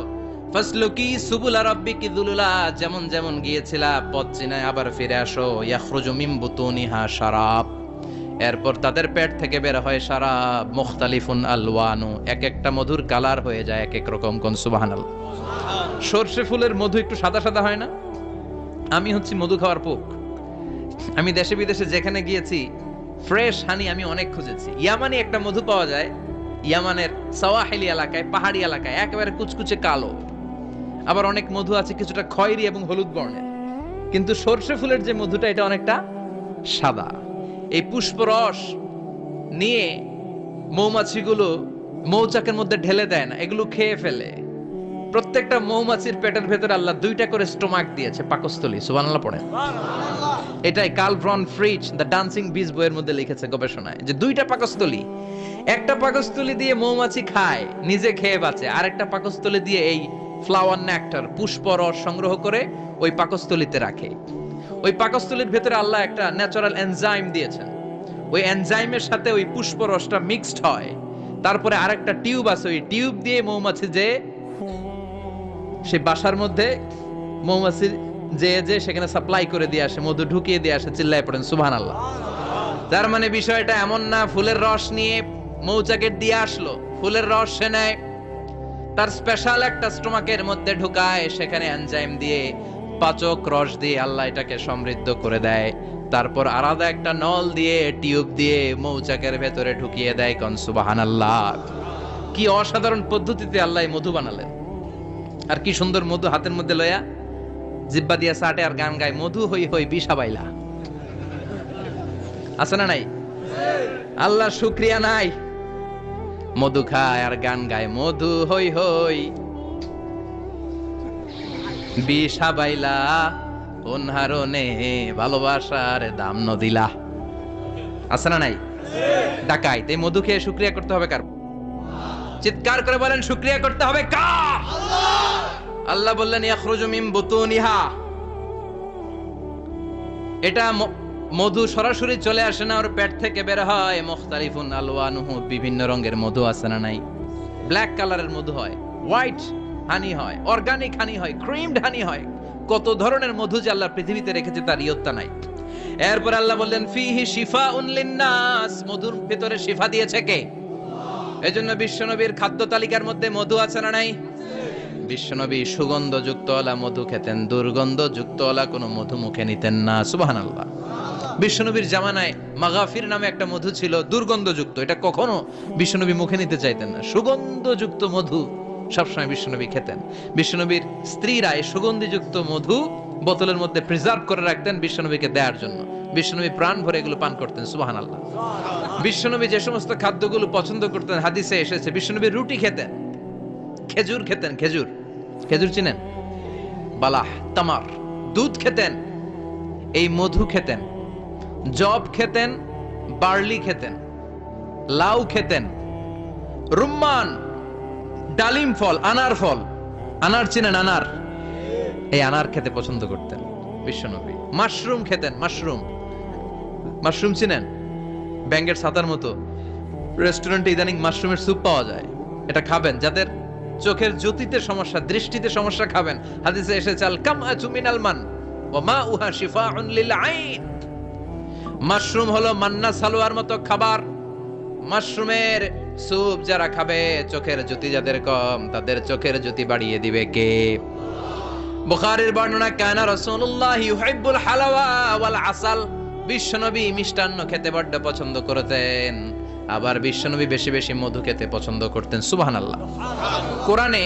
ফাসলুকি সুবুলা রাব্বিকি যুলুলা, যেমন যেমন গিয়েছিলা পথ চিনায় আবার ফিরে আসো। ইয়াখরুজু মিন বুতুনিহা শারাব, এরপর তাদের পেট থেকে বের হয় শারাব। মুখতালিফুন আলওয়ানু, এক একটা মধুর কালার হয়ে যায় এক এক রকম। কোন সুবহানাল্লাহ। সরষে ফুলের মধু একটু সাদা সাদা হয় না? আমি হচ্ছি মধু খাওয়ার পোক। আমি দেশে বিদেশে যেখানে গিয়েছি ফ্রেশ হানি আমি অনেক খুঁজেছি। ইয়ামানি একটা মধু পাওয়া যায়, ইয়ামানের সাওয়াহিলি এলাকায়, পাহাড়ি এলাকায়, একেবারে কুচকুচে কালো। আবার অনেক মধু আছে কিছুটা খয়েরি এবং হলুদ বর্ণের। কিন্তু সরষে ফুলের যে মধুটা, এটা অনেকটা সাদা। এই পুষ্পরস নিয়ে মৌমাছিগুলো মৌচাকের মধ্যে ঢেলে দেয় না, এগুলো খেয়ে ফেলে। প্রত্যেকটা মৌমাছির পেটের ভেতরে আল্লাহ 2টা করে স্টোমাক দিয়েছে, পাকস্থলী। সুবহানাল্লাহ পড়েন। এটাই Karl von Frisch the dancing bees বইয়ের মধ্যে লিখেছে গবেষণায়, যে 2টা পাকস্থলী। একটা পাকস্থলী দিয়ে মৌমাছি খায়, নিজে খেয়ে বাঁচে। আর একটা পাকস্থলী দিয়ে এই ফ্লাওয়ার নেক্টার, পুষ্প রস সংগ্রহ করে ওই পাকস্থলীতে রাখে। ওই পাকস্থলীর ভেতরে আল্লাহ একটা ন্যাচারাল এনজাইম দিয়েছেন। ওই এনজাইমের সাথে ওই পুষ্প রসটা মিক্সড হয়। তারপরে আরেকটা টিউব আছে, ওই টিউব দিয়ে মৌমাছি যে সেই বাসার মধ্যে মৌমাছি যে সেখানে সাপ্লাই করে দিয়ে আসে, মধু ঢুকিয়ে দিয়ে আসে। চিল্লায় পড়েন সুবহানাল্লাহ। তার মানে বিষয়টা এমন না ফুলের রস নিয়ে মৌচাকের দিয়ে আসলো, ফুলের রস সে নেয়, তার স্পেশাল একটা স্টোমাকের মধ্যে ঢুকায়, সেখানে এনজাইম দিয়ে, পাচক রস দিয়ে আল্লাহ এটাকে সমৃদ্ধ করে দেয়। তারপর আলাদা একটা নল দিয়ে, টিউব দিয়ে মৌচাকের ভেতরে ঢুকিয়ে দেয়। কোন সুবহানাল্লাহ। কি অসাধারণ পদ্ধতিতে আল্লাহ মধু বানালেন। আর কি সুন্দর মধু হাতের মধ্যে লয়া জিব্বা দিয়া চাটে আর গান গায়, মধু হই হই বিষাবাইলা। আছে না নাই? আল্লাহ শুকরিয়া নাই? মধু খায় আর গান গায়, মধু হই হই বিষাবাইলা, কোন হারনে ভালোবাসার দাম নদিলা। আছে না নাই? ডাকাইত এই মধু খেয়ে শুকরিয়া করতে হবে কার? চিৎকার করে বলেন শুকরিয়া করতে হবে কার? আল্লাহ বললেন ইয়াখরুজু মিন বুতুনিহা, এটা মধু সরাসরি চলে আসে না, ওর পেট থেকে বের হয়। মুখতালিফুন আলওয়ানুহু, বিভিন্ন রঙের মধু আছে না নাই? ব্ল্যাক কালারের মধু হয়, হোয়াইট হানি হয়, অর্গানিক হানি হয়, ক্রিমড হানি হয়। কত ধরনের মধু যে আল্লাহ পৃথিবীতে রেখেছে তার ইয়ত্তা নাই। এরপর আল্লাহ বললেন ফিহি শিফাউন লিন্নাস, মধুর ভিতরে শিফা দিয়েছে কে? এজন্য বিশ্বনবীর খাদ্য তালিকার মধ্যে মধু আছে না নাই? বিশ্বনবী সুগন্ধযুক্ত ওলা মধু খেতেন, দুর্গন্ধযুক্ত ওলা কোনো মধু মুখে নিতেন না। সুবহানাল্লাহ। বিশ্বনবীর জামানায় মাগাফির নামে একটা মধু ছিল, দুর্গন্ধযুক্ত। এটা কখনো বিশ্বনবী মুখে নিতে চাইতেন না। সুগন্ধযুক্ত মধু সবসময় বিশ্বনবী খেতেন। বিশ্বনবীর স্ত্রীরা এই সুগন্ধিযুক্ত মধু বোতলের মধ্যে প্রিজার্ভ করে রাখতেন বিশ্বনবীকে দেওয়ার জন্য। বিশ্বনবী প্রাণ ভরে এগুলো পান করতেন। সুবহানাল্লাহ। বিশ্বনবী যে সমস্ত খাদ্যগুলো পছন্দ করতেন হাদিসে এসেছে, বিশ্বনবী রুটি খেতেন, খেজুর খেতেন। খেজুর, খেজুর চিনেন? বালাহ, তামার, দুধ খেতেন। এই মধু খেতেন, জব খেতেন, বার্লি খেতেন, লাউ খেতেন, রুম্মান, ডালিম ফল, আনার ফল, আনার চিনেন আনার, এই আনার খেতে পছন্দ করতেন বিশ্বনবী। মাশরুম খেতেন, মাশরুম, মাশরুম চিনেন, ব্যাঙ্গের ছাতার মতো। রেস্টুরেন্টে ইদানিং মাশরুমের স্যুপ পাওয়া যায়, এটা খাবেন। যাদের চোখের জ্যোতিতে সমস্যা, দৃষ্টিতে সমস্যা, খাবেন। হাদিসে এসেছে আল কামআতু মিনাল মান ওয়া মাউহা শিফাউন লিল আইন। মাশরুম হলো মান্না সালোয়ার মতো খাবার। মাশরুমের স্যুপ যারা খাবে, চোখের জ্যোতি যাদের কম, তাদের চোখের জ্যোতি বাড়িয়ে দিবে কে? বুখারীর বর্ণনা, কানা রাসূলুল্লাহ ইউহিব্বুল হালাওয়া ওয়াল আসাল। বিশ্বনবী মিষ্টান্ন খেতে বড্ড পছন্দ করতেন, আবার বিশ্বনবী বেশি বেশি মধু খেতে পছন্দ করতেন। সুবহানাল্লাহ। কোরআনে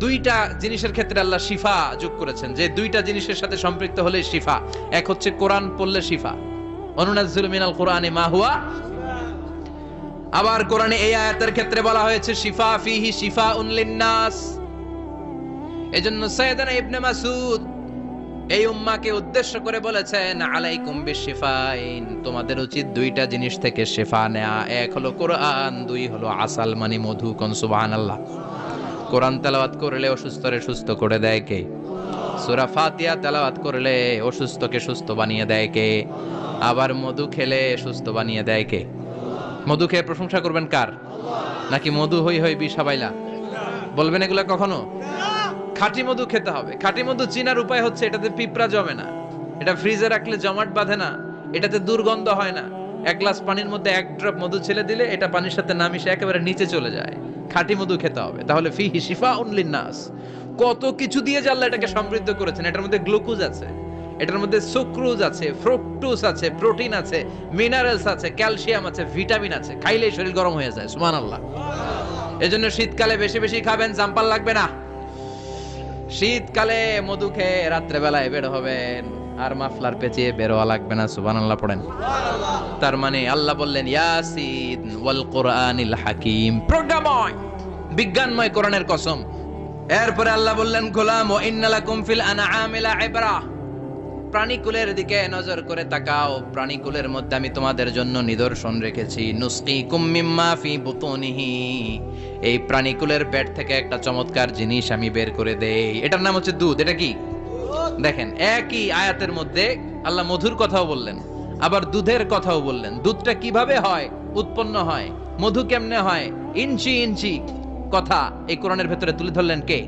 দুইটা জিনিসের ক্ষেত্রে আল্লাহ শিফা যোগ করেছেন, যে দুইটা জিনিসের সাথে সম্পৃক্ত হলে শিফা। এক হচ্ছে কোরআন পড়লে শিফা, অনুনাজ্জিলু মিনাল কোরআনি মা হুয়া। আবার কোরআনে এই আয়াতের ক্ষেত্রে বলা হয়েছে শিফা ফিহি শিফাউন লিন্নাস। এজন্য সাইয়েদনা ইবনে মাসউদ এই উম্মাহকে উদ্দেশ্য করে বলেছেন, আলাইকুম বিশিফাইন, তোমাদের উচিত দুইটা জিনিস থেকে শিফা নেয়া। এক হলো কোরআন, দুই হলো আসাল মানে মধু। কোন সুবহানাল্লাহ। কোরআন তেলাওয়াত করলে অসুস্থরে সুস্থ করে দেয় কে? সূরা ফাতিহা তেলাওয়াত করলে অসুস্থকে সুস্থ বানিয়ে দেয় কে? আবার মধু খেলে সুস্থ বানিয়ে দেয় কে? মধু খেয়ে প্রশংসা করবেন কার? নাকি মধু হই হই বিষাবাইলা বলবেন এগুলা কখনো? খাঁটি মধু খেতে হবে। খাঁটি মধু চিনার উপায় হচ্ছে, এটাতে পিঁপড়া জমে না, এটা ফ্রিজে রাখলে জমাট বাঁধে না, এটাতে দুর্গন্ধ হয় না। এক গ্লাস পানির মধ্যে এক ড্রপ মধু ছেলে দিলে এটা পানির সাথে না মিশে একেবারে নিচে চলে যায়। খাঁটি মধু খেতে হবে। তাহলে ফিহি শিফাউন লিন্নাস। কত কিছু দিয়ে যে আল্লাহ এটাকে সমৃদ্ধ করেছেন। এটার মধ্যে গ্লুকোজ আছে, এটার মধ্যে সুক্রোজ আছে, ফ্রুকটোজ আছে, প্রোটিন আছে, মিনারেলস আছে, ক্যালসিয়াম আছে, ভিটামিন আছে। খাইলেই শরীর গরম হয়ে যায়। সুবহানাল্লাহ। এজন্য শীতকালে বেশি বেশি খাবেন, জাম্পাল লাগবে না। শীতকালে মধু খেয়ে রাত্রে বেলায় বের হবেন, আর মাফলার পেঁচিয়ে বের হওয়া লাগবে না। সুবহানাল্লাহ পড়েন। তার মানে আল্লাহ বললেন ইয়াসিন ওয়াল কোরআনিল হাকিম, প্রজ্ঞাময় বিজ্ঞানময় কোরআনের কসম। এরপরে আল্লাহ বললেন গোলাম ওয়া ইন্নালাকুম ফিল আনআমি লাইবরা, প্রাণীকুলের দিকে নজর করে তাকাও। প্রাণীকুলের মধ্যে আমি তোমাদের জন্য নিদর্শন রেখেছি। নুসকিকুম মিম্মা ফি বুতুনিহি, এই প্রাণীকুলের পেট থেকে একটা চমৎকার জিনিস আমি বের করে দেই, এটার নাম হচ্ছে দুধ। এটা কি? দেখেন, একই আয়াতের মধ্যে আল্লাহ মধুর কথাও বললেন, আবার দুধের কথাও বললেন। দুধটা কিভাবে হয়, উৎপন্ন হয়, মধু কেমনে হয়, ইঞ্চি ইঞ্চি কথা এই কোরআনের ভেতরে তুলে ধরলেন কে?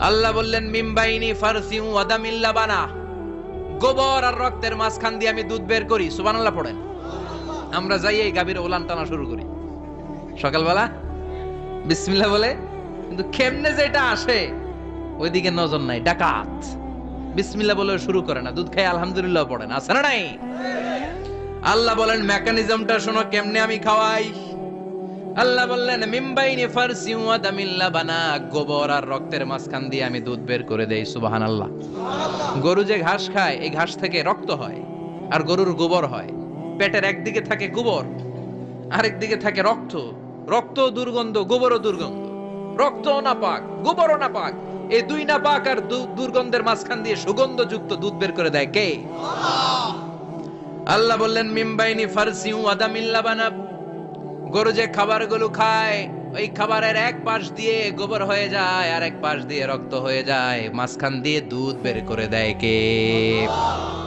আল্লাহ বললেন মিমবাইনি ফারসিউ ওয়া দামিল লাবানা, গোবর আর রক্তের মাঝখান দিয়ে আমি দুধ বের করি। সুবহানাল্লাহ পড়েন। আমরা যাই এই গাভীর ওলান টানা শুরু করি সকালবেলা বিসমিল্লাহ বলে, কিন্তু কেমনে যেটা আসে ওইদিকে নজর নাই। ডাকাত বিসমিল্লাহ বলে শুরু করে না, দুধ খাই আলহামদুলিল্লাহ পড়েন, আছে না নাই? আল্লাহ বলেন মেকানিজমটা শোনো কেমনে আমি খাওয়াই। আল্লাহ বললেন মিমবাইনি ফারসিউ ওয়া দামিল লাবানা, গোবর আর রক্তের মাঝখান দিয়ে আমি দুধ বের করে দেই। সুবহানাল্লাহ। গরু যে ঘাস খায়, এই ঘাস থেকে রক্ত হয় আর গরুর গোবর হয়। পেটের একদিকে থাকে গোবর, আরেক দিকে থাকে রক্ত। রক্ত দুর্গন্ধ, গোবরও দুর্গন্ধ। রক্তও নাপাক, গোবরও নাপাক। এই দুই নাপাক আর দুর্গন্ধের মাঝখান দিয়ে সুগন্ধযুক্ত দুধ বের করে দেয় কে? আল্লাহ বললেন মিমবাইনি ফারসিউ ওয়া দামিল লাবানা, গরু যে খাবারগুলো খায় ওই খাবারের এক পাশ দিয়ে গোবর হয়ে যায় আর এক পাশ দিয়ে রক্ত হয়ে যায়, মাঝখান দিয়ে দুধ বের করে দেয় কে?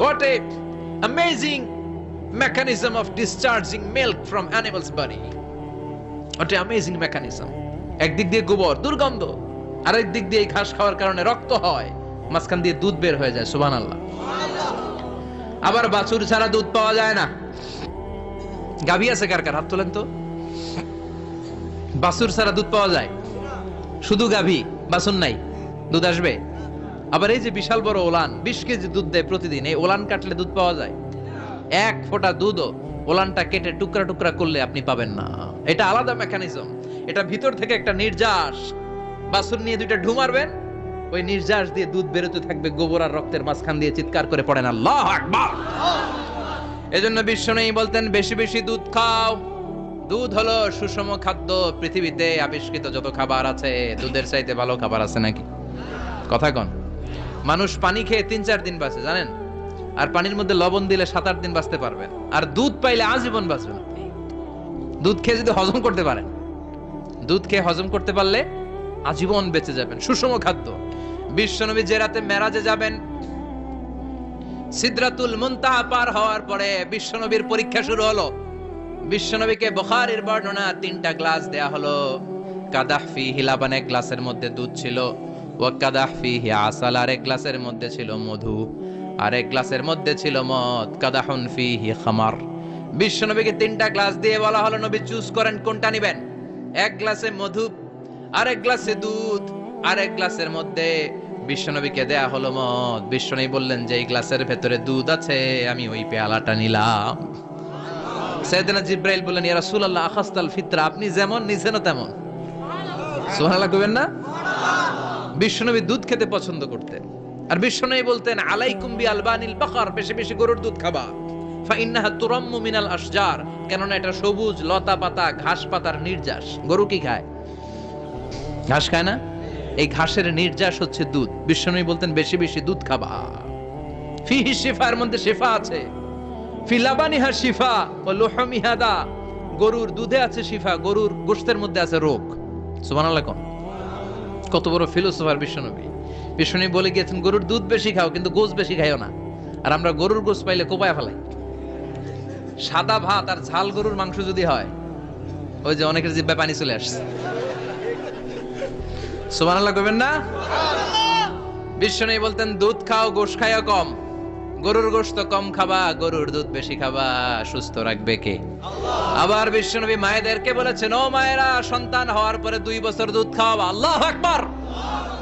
What a amazing mechanism of discharging milk from animal's body. What a amazing mechanism. একদিক দিয়ে গোবর দুর্গন্ধ, আরেক দিক দিয়ে ঘাস খাওয়ার কারণে রক্ত হয়, মাঝখান দিয়ে দুধ বের হয়ে যায়। সুবহানাল্লাহ। আবার বাছুর ছাড়া দুধ পাওয়া যায় না। গাভী আছে কার কার? হাত তোলেন তো। বাছুর ছাড়া দুধ পাওয়া যায়? শুধু গাভী, বাছুর নাই, দুধ আসবে? আবার এই যে বিশাল বড় ওলান, 20 কেজি দুধ দেয় প্রতিদিন, এই ওলান কাটলে দুধ পাওয়া যায়? এক ফোঁটা দুধও ওলানটা কেটে টুকরা টুকরা করলে আপনি পাবেন না। এটা আলাদা মেকানিজম। এটা ভিতর থেকে একটা নির্যাস। বাছুর নিয়ে দুইটা ঢু মারবেন, ওই নির্যাস দিয়ে দুধ বেরোতে থাকবে গোবর আর রক্তের মাঝখান দিয়ে। চিৎকার করে পড়েন আল্লাহু আকবার। এজন্য বিশ্বনবী বলতেন বেশি বেশি দুধ খাও। দুধ হলো সুষম খাদ্য। পৃথিবীতে আবিষ্কৃত যত খাবার আছে, দুধের চাইতে ভালো খাবার আছে নাকি? কথা কন। মানুষ পানি খেয়ে 3-4 দিন বাঁচে জানেন? আর পানির মধ্যে লবণ দিলে 7-8 দিন বাঁচতে পারবেন। আর দুধ পাইলে আজীবন বাঁচবেন আপনি। দুধ খেয়ে যদি হজম করতে পারেন, দুধ খেয়ে হজম করতে পারলে আজীবন বেঁচে যাবেন, সুষম খাদ্য। বিশ্বনবী যে রাতে মেরাজে যাবেন, সিদরাতুল মুনতাহা পার হওয়ার পরে বিশ্বনবীর পরীক্ষা শুরু হলো। বিশ্বনবীকে বুখারীর বর্ণনা 3টা গ্লাস দেয়া হলো। কাদাহ ফিহি লাবান, এক গ্লাসের মধ্যে দুধ ছিল, ওয়া কাদাহ ফিহি আসাল, আর এক গ্লাসের মধ্যে ছিল মধু, আর এক গ্লাসের মধ্যে ছিল মদ। কাদাহুন ফিহি খামার। বিশ্বনবীকে 3টা গ্লাস দিয়ে বলা হলো, নবী চুজ করেন কোনটা নেবেন। এক গ্লাসে মধু, আর এক গ্লাসে দুধ, আর এক গ্লাসের মধ্যে বিশ্বনবীকে দেয়া হলো মদ। বিশ্বনবী বললেন যে এই গ্লাসের ভেতরে দুধ আছে, আমি ওই পেয়ালাটা নিলাম। সাইয়েদনা জিবরাইল বললেন, ইয়া রাসূলুল্লাহ আখাসতাল ফিতরা, আপনি যেমন নিছেন তেমন। সুবহানাল্লাহ কইবেন না? বিশ্বনবী দুধ খেতে পছন্দ করতেন। আর বিশ্বনবী বলতেন, আলাইকুম বি আলবানিল বাকার, বেশি বেশি গরুর দুধ খাবা। ফা ইন্নাহা তুরাম্মু মিনাল আশজার, কেননা এটা সবুজ লতা পাতা ঘাস পাতার নির্যাস। গরু কি খায়? ঘাস খায় না? এই ঘাসের নির্যাস হচ্ছে দুধ। বিশ্বনবী বলতেন বেশি বেশি দুধ খাবা। ফিহি শিফা, এর মধ্যে শিফা আছে। ফি লাবানিহা শিফা ওয়া লুহুমিহা দা, গরুর দুধে আছে শিফা, গরুর গোশতের মধ্যে আছে রোগ। সুবহানাল্লাহ কোন কত বড় ফিলোসোফার বিশ্বনবী। বিশ্বনবী বলে গিয়েছেন গরুর দুধ বেশি খাও, কিন্তু গোশত বেশি খাইও না। আর আমরা গরুর গোশত পাইলে কোপায় ফেলাই। সাদা ভাত আর ঝাল গরুর মাংস যদি হয়, ওই যে অনেকের জিহ্বায় পানি চলে আসছে। সুবহানাল্লাহ কইবেন না? বিশ্বনবী বলতেন দুধ খাও, গোশত খাইও কম। গরুর গোশত কম খাবা, গরুর দুধ বেশি খাবা। সুস্থ রাখবে কে? আল্লাহ। আবার বিশ্বনবী মায়েদেরকে বলেছেন, ও মায়েরা, সন্তান হওয়ার পরে 2 বছর দুধ খাওয়াবা। আল্লাহু আকবার।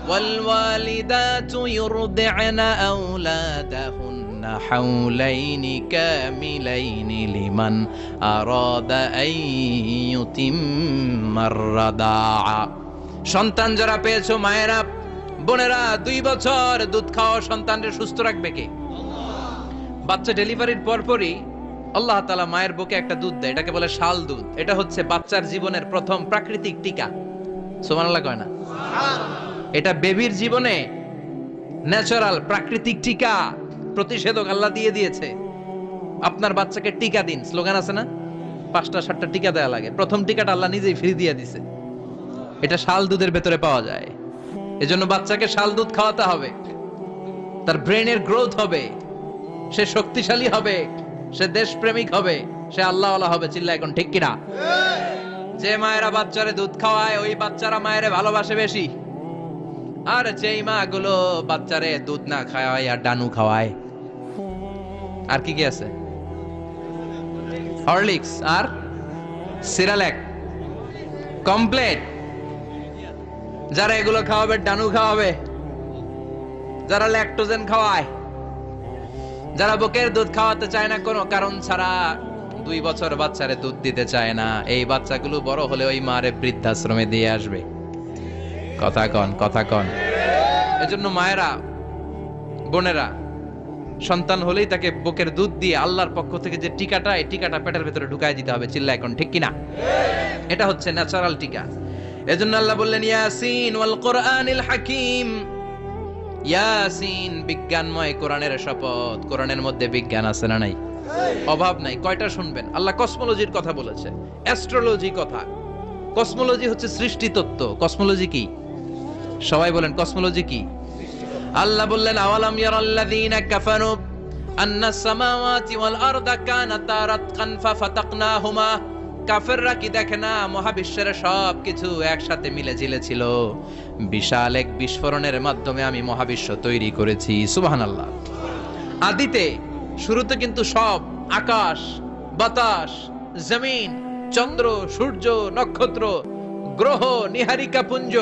ওয়াল ওয়ালিদাতু ইউরদি'না আওলাদাহুন্না হাওলাইনি কামিলাইনি লিমান আরাদা আন ইউতিম্মার রাদাআ। সন্তান যারা পেয়েছো মায়েরা, বোনেরা, 2 বছর দুধ খাওয়া সন্তানকে সুস্থ রাখবে কে? বাচ্চা ডেলিভারির পরপরই আল্লাহ তাআলা মায়ের বুকে একটা দুধ দেয়, এটাকে বলে শাল দুধ। এটা হচ্ছে বাচ্চার জীবনের প্রথম প্রাকৃতিক টিকা। সুবহানাল্লাহ কয় না? এটা বেবির জীবনে ন্যাচারাল প্রাকৃতিক টিকা, প্রতিষেধক আল্লাহ দিয়ে দিয়েছে। আপনার বাচ্চাকে টিকা দিন, স্লোগান আছে না? 5টা-7টা টিকা দেয়া লাগে। প্রথম টিকাটা আল্লাহ নিজেই ফ্রি দিয়ে দিয়েছে। এটা শাল দুধের ভেতরে পাওয়া যায়। এজন্য বাচ্চাকে শাল দুধ খাওয়াতে হবে। তার ব্রেনের গ্রোথ হবে, সে শক্তিশালী হবে, সে দেশপ্রেমিক হবে, সে আল্লাহওয়ালা হবে। চিল্লা এখন ঠিক কিনা? যে মায়েরা বাচ্চারে দুধ খাওয়ায়, ওই বাচ্চারা মায়েরে ভালোবাসে বেশি। আর যেই মা গুলো বাচ্চারে দুধ না খাওয়ায় আর ডানু খাওয়ায়, আর কি কি আছে? হরলিক্স আর সিরালেক, কমপ্লেট। যারা এগুলো খাওয়াবে, ডানু খাওয়াবে, যারা ল্যাকটোজেন খাওয়ায়, যারা বুকের দুধ খাওয়াতে চায় না কোনো কারণ ছাড়া, 2 বছর বাচ্চারে দুধ দিতে চায় না, এই বাচ্চাগুলো বড় হলে ওই মারে বৃদ্ধাশ্রমে দিয়ে আসবে। কথা কন, কথা কন। এজন্য মায়েরা, বোনেরা, সন্তান হলেই তাকে বুকের দুধ দিয়ে আল্লাহর পক্ষ থেকে যে টিকাটা, এই টিকাটা পেটের ভেতরে ঢুকায় দিতে হবে। চিল্লা এখন ঠিক কিনা? এটা হচ্ছে ন্যাচারাল টিকা। এজন্য আল্লাহ বললেন, ইয়াসিন ওয়াল কোরআনিল হাকিম। ইয়াসিন, বিজ্ঞানময় কোরআনের শপথ। কোরআনের মধ্যে বিজ্ঞান আছে না নাই? অভাব নাই। কয়টা শুনবেন? আল্লাহ কসমোলজির কথা বলেছে, অ্যাস্ট্রোলজি কথা। কসমোলজি হচ্ছে সৃষ্টি তত্ত্ব। কসমোলজি কি? সবাই বলেন কসমোলজি কি? আল্লাহ বললেন, আওয়ালাম ইয়ারাল্লাযীনা কাফারু আন্নাস সামাওয়াতি ওয়াল আরদা কানাতা রাতকান ফাফাতাকনাহুমা। কাফেররা কি দেখে না মহাবিশ্বের সব কিছু একসাথে মিলে ঝিলে ছিল, বিশাল এক বিস্ফোরণের মাধ্যমে আমি মহাবিশ্ব তৈরি করেছি। সুবহানাল্লাহ। আদিতে, শুরুতে কিন্তু সব আকাশ, বাতাস, জমিন, চন্দ্র, সূর্য, নক্ষত্র, গ্রহ, নিহারিকা পুঞ্জ,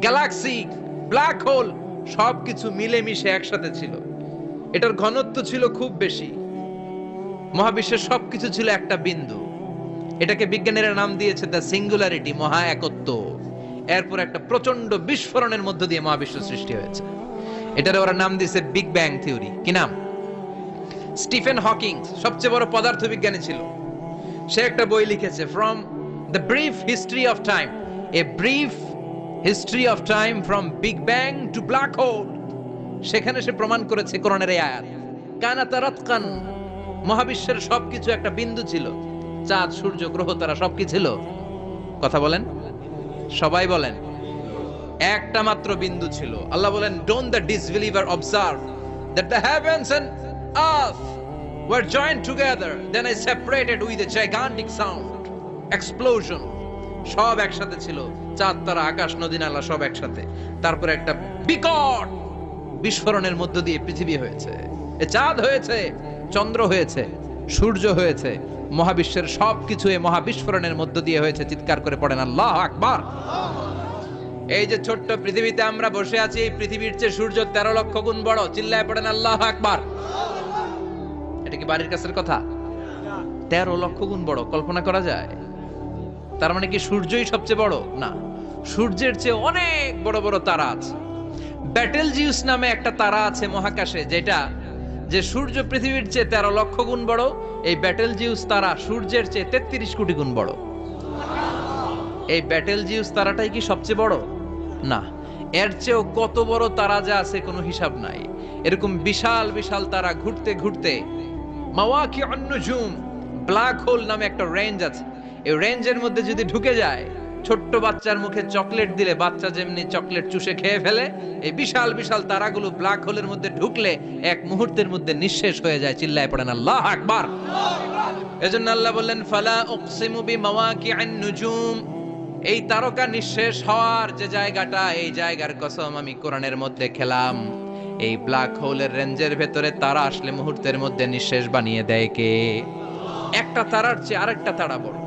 গ্যালাক্সি, ব্ল্যাক হোল, সবকিছু মিলেমিশে একসাথে ছিল। এটার ঘনত্ব ছিল খুব বেশি। মহাবিশ্বের সবকিছু ছিল একটা বিন্দু। এটাকে বিজ্ঞানীরা নাম দিয়েছে দ্য সিঙ্গুলারিটি, মহা একত্ব। এরপর একটা প্রচন্ড বিস্ফোরণের মধ্য দিয়ে মহাবিশ্ব সৃষ্টি হয়েছে। এটার ওরা নাম দিয়েছে বিগ ব্যাং থিওরি। কি নাম? স্টিফেন হকিং সবচেয়ে বড় পদার্থবিজ্ঞানী ছিল। সে একটা বই লিখেছে, from the brief history of time, a brief history of time from big bang two black hole. সেখানে সে প্রমাণ করেছে কোরআনের এই আয়াত, কানাতা রাতকান, মহাবিশ্বের সবকিছু একটা বিন্দু ছিল। চাঁদ, সূর্য, গ্রহ, তারা সব কি ছিল? কথা বলেন, সবাই বলেন। একটা মাত্র বিন্দু ছিল। আল্লাহ বলেন, don't the disbeliever observe that the heavens and earth were joined together, then I separated with a gigantic sound, explosion. সব একসাথে ছিল, চাঁদ, তারা, আকাশ, নদী, নালা সব একসাথে। তারপরে একটা বিকট বিস্ফোরণের মধ্য দিয়ে পৃথিবী হয়েছে, এ চাঁদ হয়েছে, চন্দ্র হয়েছে, সূর্য হয়েছে, মহাবিশ্বের সবকিছু এই মহাবিস্ফোরণের মধ্য দিয়ে হয়েছে। চিৎকার করে পড়েন আল্লাহু আকবার। এই যে ছোট্ট পৃথিবীতে আমরা বসে আছি, এই পৃথিবীর চেয়ে সূর্য 13 লক্ষ গুণ বড়। চিল্লায় পড়েন আল্লাহু আকবার। এটা কি বাড়ির কাছের কথা? 13 লক্ষ গুণ বড়, কল্পনা করা যায়? তার মানে কি সূর্যই সবচেয়ে বড়? না, সূর্যের চেয়ে অনেক বড় বড় তারা আছে। ব্যাটেলজিউস নামে একটা তারা আছে মহাকাশে, যেটা যে সূর্য পৃথিবীর চেয়ে 13 লক্ষ গুণ বড়। এই ব্যাটেলজিউস তারা সূর্যের চেয়ে 33 কোটি গুণ বড়। এই ব্যাটেলজিউস তারাটাই কি সবচেয়ে বড়? না, এর চেয়েও কত বড় তারা যা আছে কোনো হিসাব নাই। এরকম বিশাল বিশাল তারা ঘুরতে ঘুরতে মাওয়াকিউন নুজুম, ব্ল্যাক হোল নামে একটা রেঞ্জ আছে। এই রেঞ্জের মধ্যে যদি ঢুকে যায়, ছোট্ট বাচ্চার মুখে চকলেট দিলে বাচ্চা যেমনি চকলেট চুষে খেয়ে ফেলে, এই বিশাল বিশাল তারাগুলো ব্ল্যাক হোলের মধ্যে ঢুকলে এক মুহূর্তের মধ্যে নিঃশেষ হয়ে যায়। চিল্লায় পড়েন আল্লাহু আকবার। এজন্য আল্লাহ বললেন, ফালা উকসিমু বিমাওয়াকিউন নুজুম, এই তারকা নিঃশেষ হওয়ার যে জায়গাটা, এই জায়গার কসম আমি কোরআনের মধ্যে খেলাম। এই ব্ল্যাক হোলের রেঞ্জের ভেতরে তারা আসলে মুহূর্তের মধ্যে নিঃশেষ বানিয়ে দেয় কে? একটা তারার চেয়ে আরেকটা তারা বড়।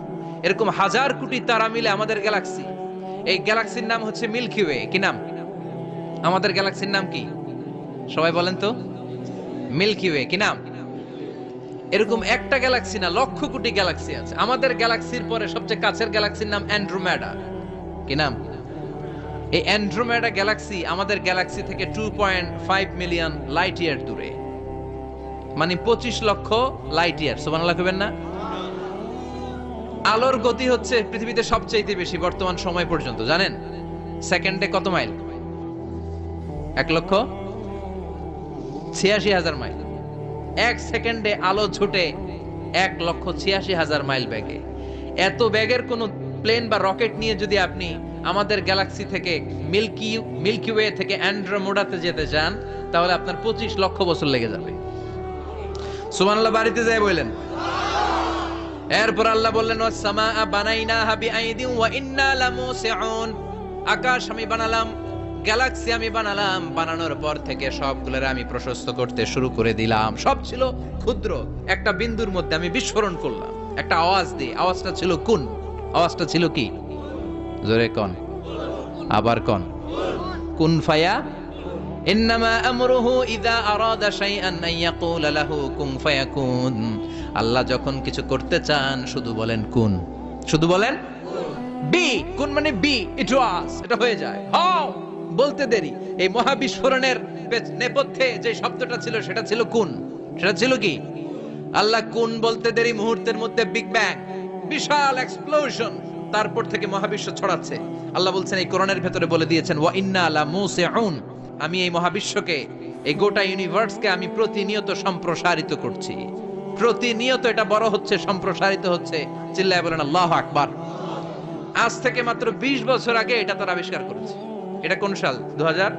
এরকম হাজার কোটি তারা মিলে আমাদের গ্যালাক্সি। এই গ্যালাক্সির নাম হচ্ছে মিল্কি ওয়ে। কি নাম? আমাদের গ্যালাক্সির নাম কি? সবাই বলেন তো। Milky Way. কি নাম? এরকম একটা গ্যালাক্সি না, লক্ষ কোটি গ্যালাক্সি আছে। আমাদের গ্যালাক্সির পরে সবচেয়ে কাছের গ্যালাক্সির নাম অ্যান্ড্রোমেডা। কি নাম? এই অ্যান্ড্রোমেডা গ্যালাক্সি আমাদের গ্যালাক্সি থেকে 2.5 মিলিয়ন লাইট ইয়ার দূরে, মানে 25 লক্ষ লাইট ইয়ার। সুবহানাল্লাহ কইবেন না? আলোর গতি হচ্ছে পৃথিবীতে সবচেয়ে বেশি বর্তমান সময় পর্যন্ত, জানেন? সেকেন্ডে কত মাইল? 1,86,000 মাইল। এক সেকেন্ডে আলো ছুটে 1,86,000 মাইল বেগে। এত বেগের কোন প্লেন বা রকেট নিয়ে যদি আপনি আমাদের গ্যালাক্সি থেকে মিল্কি ওয়ে থেকে অ্যান্ড্রোমেডাতে যেতে চান, তাহলে আপনার 25 লক্ষ বছর লেগে যাবে। সুবহানাল্লাহ বাড়িতে যায় বললেন। এরপর আল্লাহ বললেন, ওয়াস সামাআ বানাইনাহা বিআইদিন ওয়া ইন্না লামুসিউন, আকাশ আমি বানালাম, গ্যালাক্সি আমি বানালাম, বানানোর পর থেকে সবগুলোর আমি প্রশস্ত করতে শুরু করে দিলাম। সব ছিল ক্ষুদ্র, একটা বিন্দুর মধ্যে আমি বিস্ফোরণ করলাম একটা আওয়াজ দিয়ে। আওয়াজটা ছিল কুন। আওয়াজটা ছিল কি? জোরে কোন, আবার কোন। কুন ফায়া ইন্নামা আমরুহু ইযা আরাদা শাইআন আন ইয়াকুলা লাহু কুন ফায়াকুন। আল্লাহ যখন কিছু করতে চান শুধু বলেন কুন, শুধু বলেন বি। কুন মানে বি, ইট ওয়াজ, এটা হয়ে যায়। হাও বলতে দেরি। এই মহাবিস্ফোরণের নেপথ্যে যে শব্দটা ছিল সেটা ছিল কুন। সেটা ছিল কি? আল্লাহ কুন বলতে দেরি, মুহূর্তের মধ্যে বিগ ব্যাং, বিশাল এক্সপ্লোশন, তারপর থেকে মহাবিশ্ব ছড়াচ্ছে। আল্লাহ বলছেন এই কোরআনের ভেতরে বলে দিয়েছেন, ওয়া ইন্না লামুসিউন, আমি এই মহাবিশ্বকে, এই গোটা ইউনিভার্সকে আমি প্রতিনিয়ত সম্প্রসারিত করছি। প্রতিনিয়ত এটা বড় হচ্ছে, সম্প্রসারিত হচ্ছে। চিল্লায় বলেন আল্লাহু আকবার। আজ থেকে মাত্র 20 বছর আগে এটা তারা আবিষ্কার করেছে। এটা কোন সাল? 2000।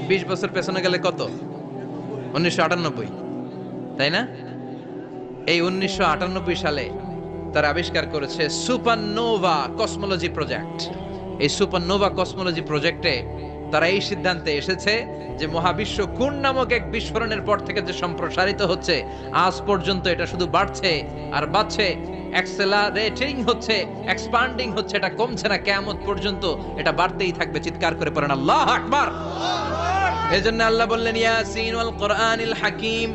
20 বছর পেছনে গেলে কত? 1998, তাই না? এই 1998 সালে তারা আবিষ্কার করেছে সুপারনোভা কসমোলজি প্রজেক্ট। এই সুপারনোভা কসমোলজি প্রজেক্টে তারা এই সিদ্ধান্তে এসেছে যে মহাবিশ্ব কোন নামক এক বিস্ফোরণের পর থেকে যে সম্প্রসারিত হচ্ছে, আজ পর্যন্ত এটা শুধু বাড়ছে আর বাড়ছে, অ্যাক্সেলারেটিং হচ্ছে, এক্সপান্ডিং হচ্ছে, এটা কমছে না। কিয়ামত পর্যন্ত এটা বাড়তেই থাকবে। চিৎকার করে পড়েন আল্লাহু আকবার। এজন্য আল্লাহ বললেন, ইয়াসিন ওয়াল কোরআনিল হাকিম,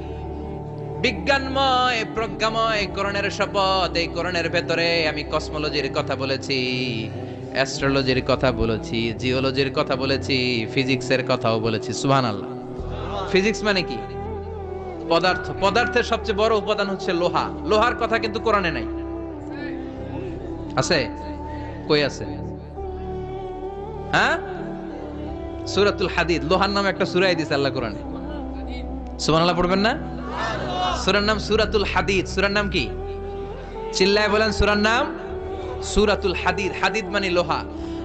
বিজ্ঞানময় প্রজ্ঞাময় কোরআনের শপথ। এই কোরআনের ভেতরে আমি কসমোলজির কথা বলেছি, অ্যাস্ট্রোলজির কথা বলেছি, জিওলজির কথা বলেছি, ফিজিক্সের কথাও বলেছি। সুবহানাল্লাহ। ফিজিক্স মানে কি? পদার্থ। পদার্থের সবচেয়ে বড় উপাদান হচ্ছে লোহা। লোহার কথা কিন্তু কোরআনে নাই। আছে? কই আছে? হ্যাঁ, সূরাতুল হাদিদ, লোহার নামে একটা সূরা দিয়েছে আল্লাহ কোরআনে। সুবহানাল্লাহ পড়বেন না? সূরার নাম সূরাতুল হাদিদ। সূরার নাম কি? চিল্লায় বলেন, সূরার নাম সূরাতুল হাদিদ। হাদিদ মানে লোহা।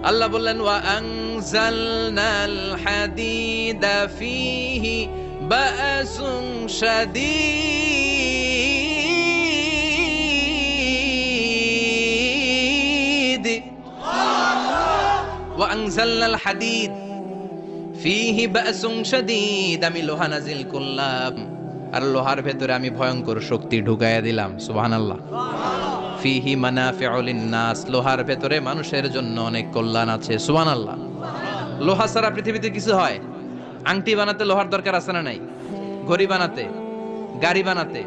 আল্লাহ বললেন ওয়া আনজালনাল হাদিদা ফীহি বা'সুন শাদীদ। ওয়া আনজালনাল হাদিদ ফীহি বা'সুন শাদীদ, আমি লোহা নাজিল করলাম আর লোহার ভেতরে আমি ভয়ঙ্কর শক্তি ঢুকাইয়া দিলাম। সুবহানাল্লাহ। ফিহি মানাফিউ লিন-নাস, লোহার ভেতরে মানুষের জন্য অনেক কল্যাণ আছে। সুবহানাল্লাহ। লোহা ছাড়া পৃথিবীতে কিছু হয়? আংটি বানাতে লোহার দরকার আছে না নাই? ঘড়ি বানাতে, গাড়ি বানাতে,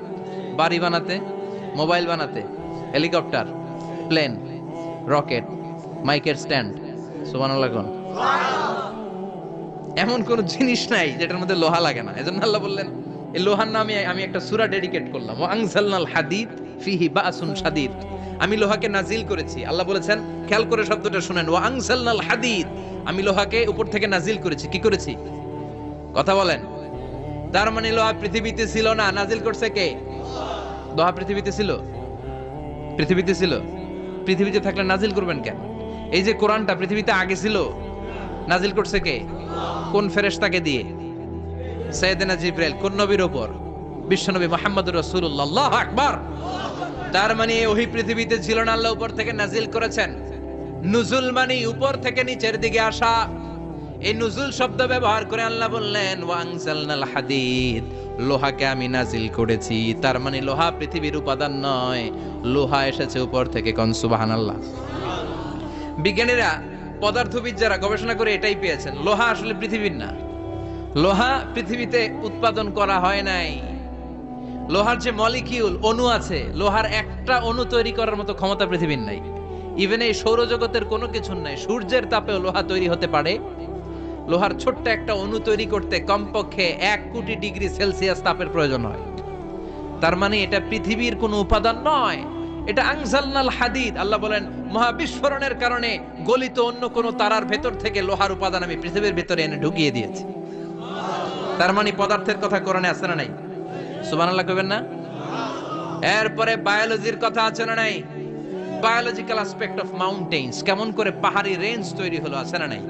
বাড়ি বানাতে, মোবাইল বানাতে, হেলিকপ্টার, প্লেন, রকেট, মাইকের স্ট্যান্ড। সুবহানাল্লাহ কোন? এমন কোন জিনিস নাই যেটার মধ্যে লোহা লাগে না। এজন্য আল্লাহ বললেন এই লোহার নামে আমি একটা সূরা ডেডিকেট করলাম, ওয়া আনজালনাল হাদিদ ফিহি বা'সুন শাদীদ। আমি লোহাকে নাজিল করেছি। আল্লাহ বলেছেন, খেয়াল করে শব্দটা শুনেন, ওয়া আনজালনাল হাদিদ, আমি লোহাকে উপর থেকে নাজিল করেছি। কি করেছি? কথা বলেন। তার মানে লোহা পৃথিবীতে ছিল না, নাজিল করছে কে? লোহা পৃথিবীতে ছিল? পৃথিবীতে ছিল। পৃথিবীতে থাকলে নাজিল করবেন কেন? এই যে কোরআনটা পৃথিবীতে আগে ছিল, নাজিল করছে কে? কোন ফেরেশতাকে দিয়ে? সাইয়েদনা জিবরাইল। কোন নবীর উপর? বিশ্বনবী মুহাম্মদুর রাসূলুল্লাহ। আল্লাহু আকবার। তার মানে ওহী পৃথিবীতে ছিল না, আল্লাহ উপর থেকে নাজিল করেছেন। নুজুল মানে উপর থেকে নিচের দিকে আসা। এই নুজুল শব্দ ব্যবহার করে আল্লাহ বললেন ওয়া আনজালনাল হাদিদ, লোহাকে আমি নাজিল করেছি। তার মানে লোহা পৃথিবীর উপাদান নয়, লোহা এসেছে উপর থেকে। কোন সুবহানাল্লাহ। বিজ্ঞানীরা, পদার্থবিদ যারা গবেষণা করে এটাই পেয়েছেন, লোহা আসলে পৃথিবীর না। লোহা পৃথিবীতে উৎপাদন করা হয় নাই। লোহার যে মলিকিউল, অণু আছে, লোহার একটা অণু তৈরি করার মতো ক্ষমতা পৃথিবীর নাই। ইভেন এই সৌরজগতের কোনো কিছু নাই। সূর্যের তাপেও লোহা তৈরি হতে পারে। লোহার ছোট্ট একটা অণু তৈরি করতে কমপক্ষে 1 কোটি ডিগ্রি সেলসিয়াস তাপের প্রয়োজন হয়। তার মানে এটা পৃথিবীর কোনো উপাদান নয়, এটা আনজালনাল হাদিদ। আল্লাহ বলেন মহাবিস্ফোরণের কারণে গলিত অন্য কোন তারার ভেতর থেকে লোহার উপাদান আমি পৃথিবীর ভেতরে এনে ঢুকিয়ে দিয়েছি। তার মানে পদার্থের কথা কোরআনে আছে না নাই? সুবহানাল্লাহ কইবেন না? এরপরে বায়োলজির কথা আছে না নাই? বায়োলজিক্যাল অ্যাসপেক্ট অফ মাউন্টেইনস, কেমন করে পাহাড়ি রেঞ্জ তৈরি হলো, আছে না নাই?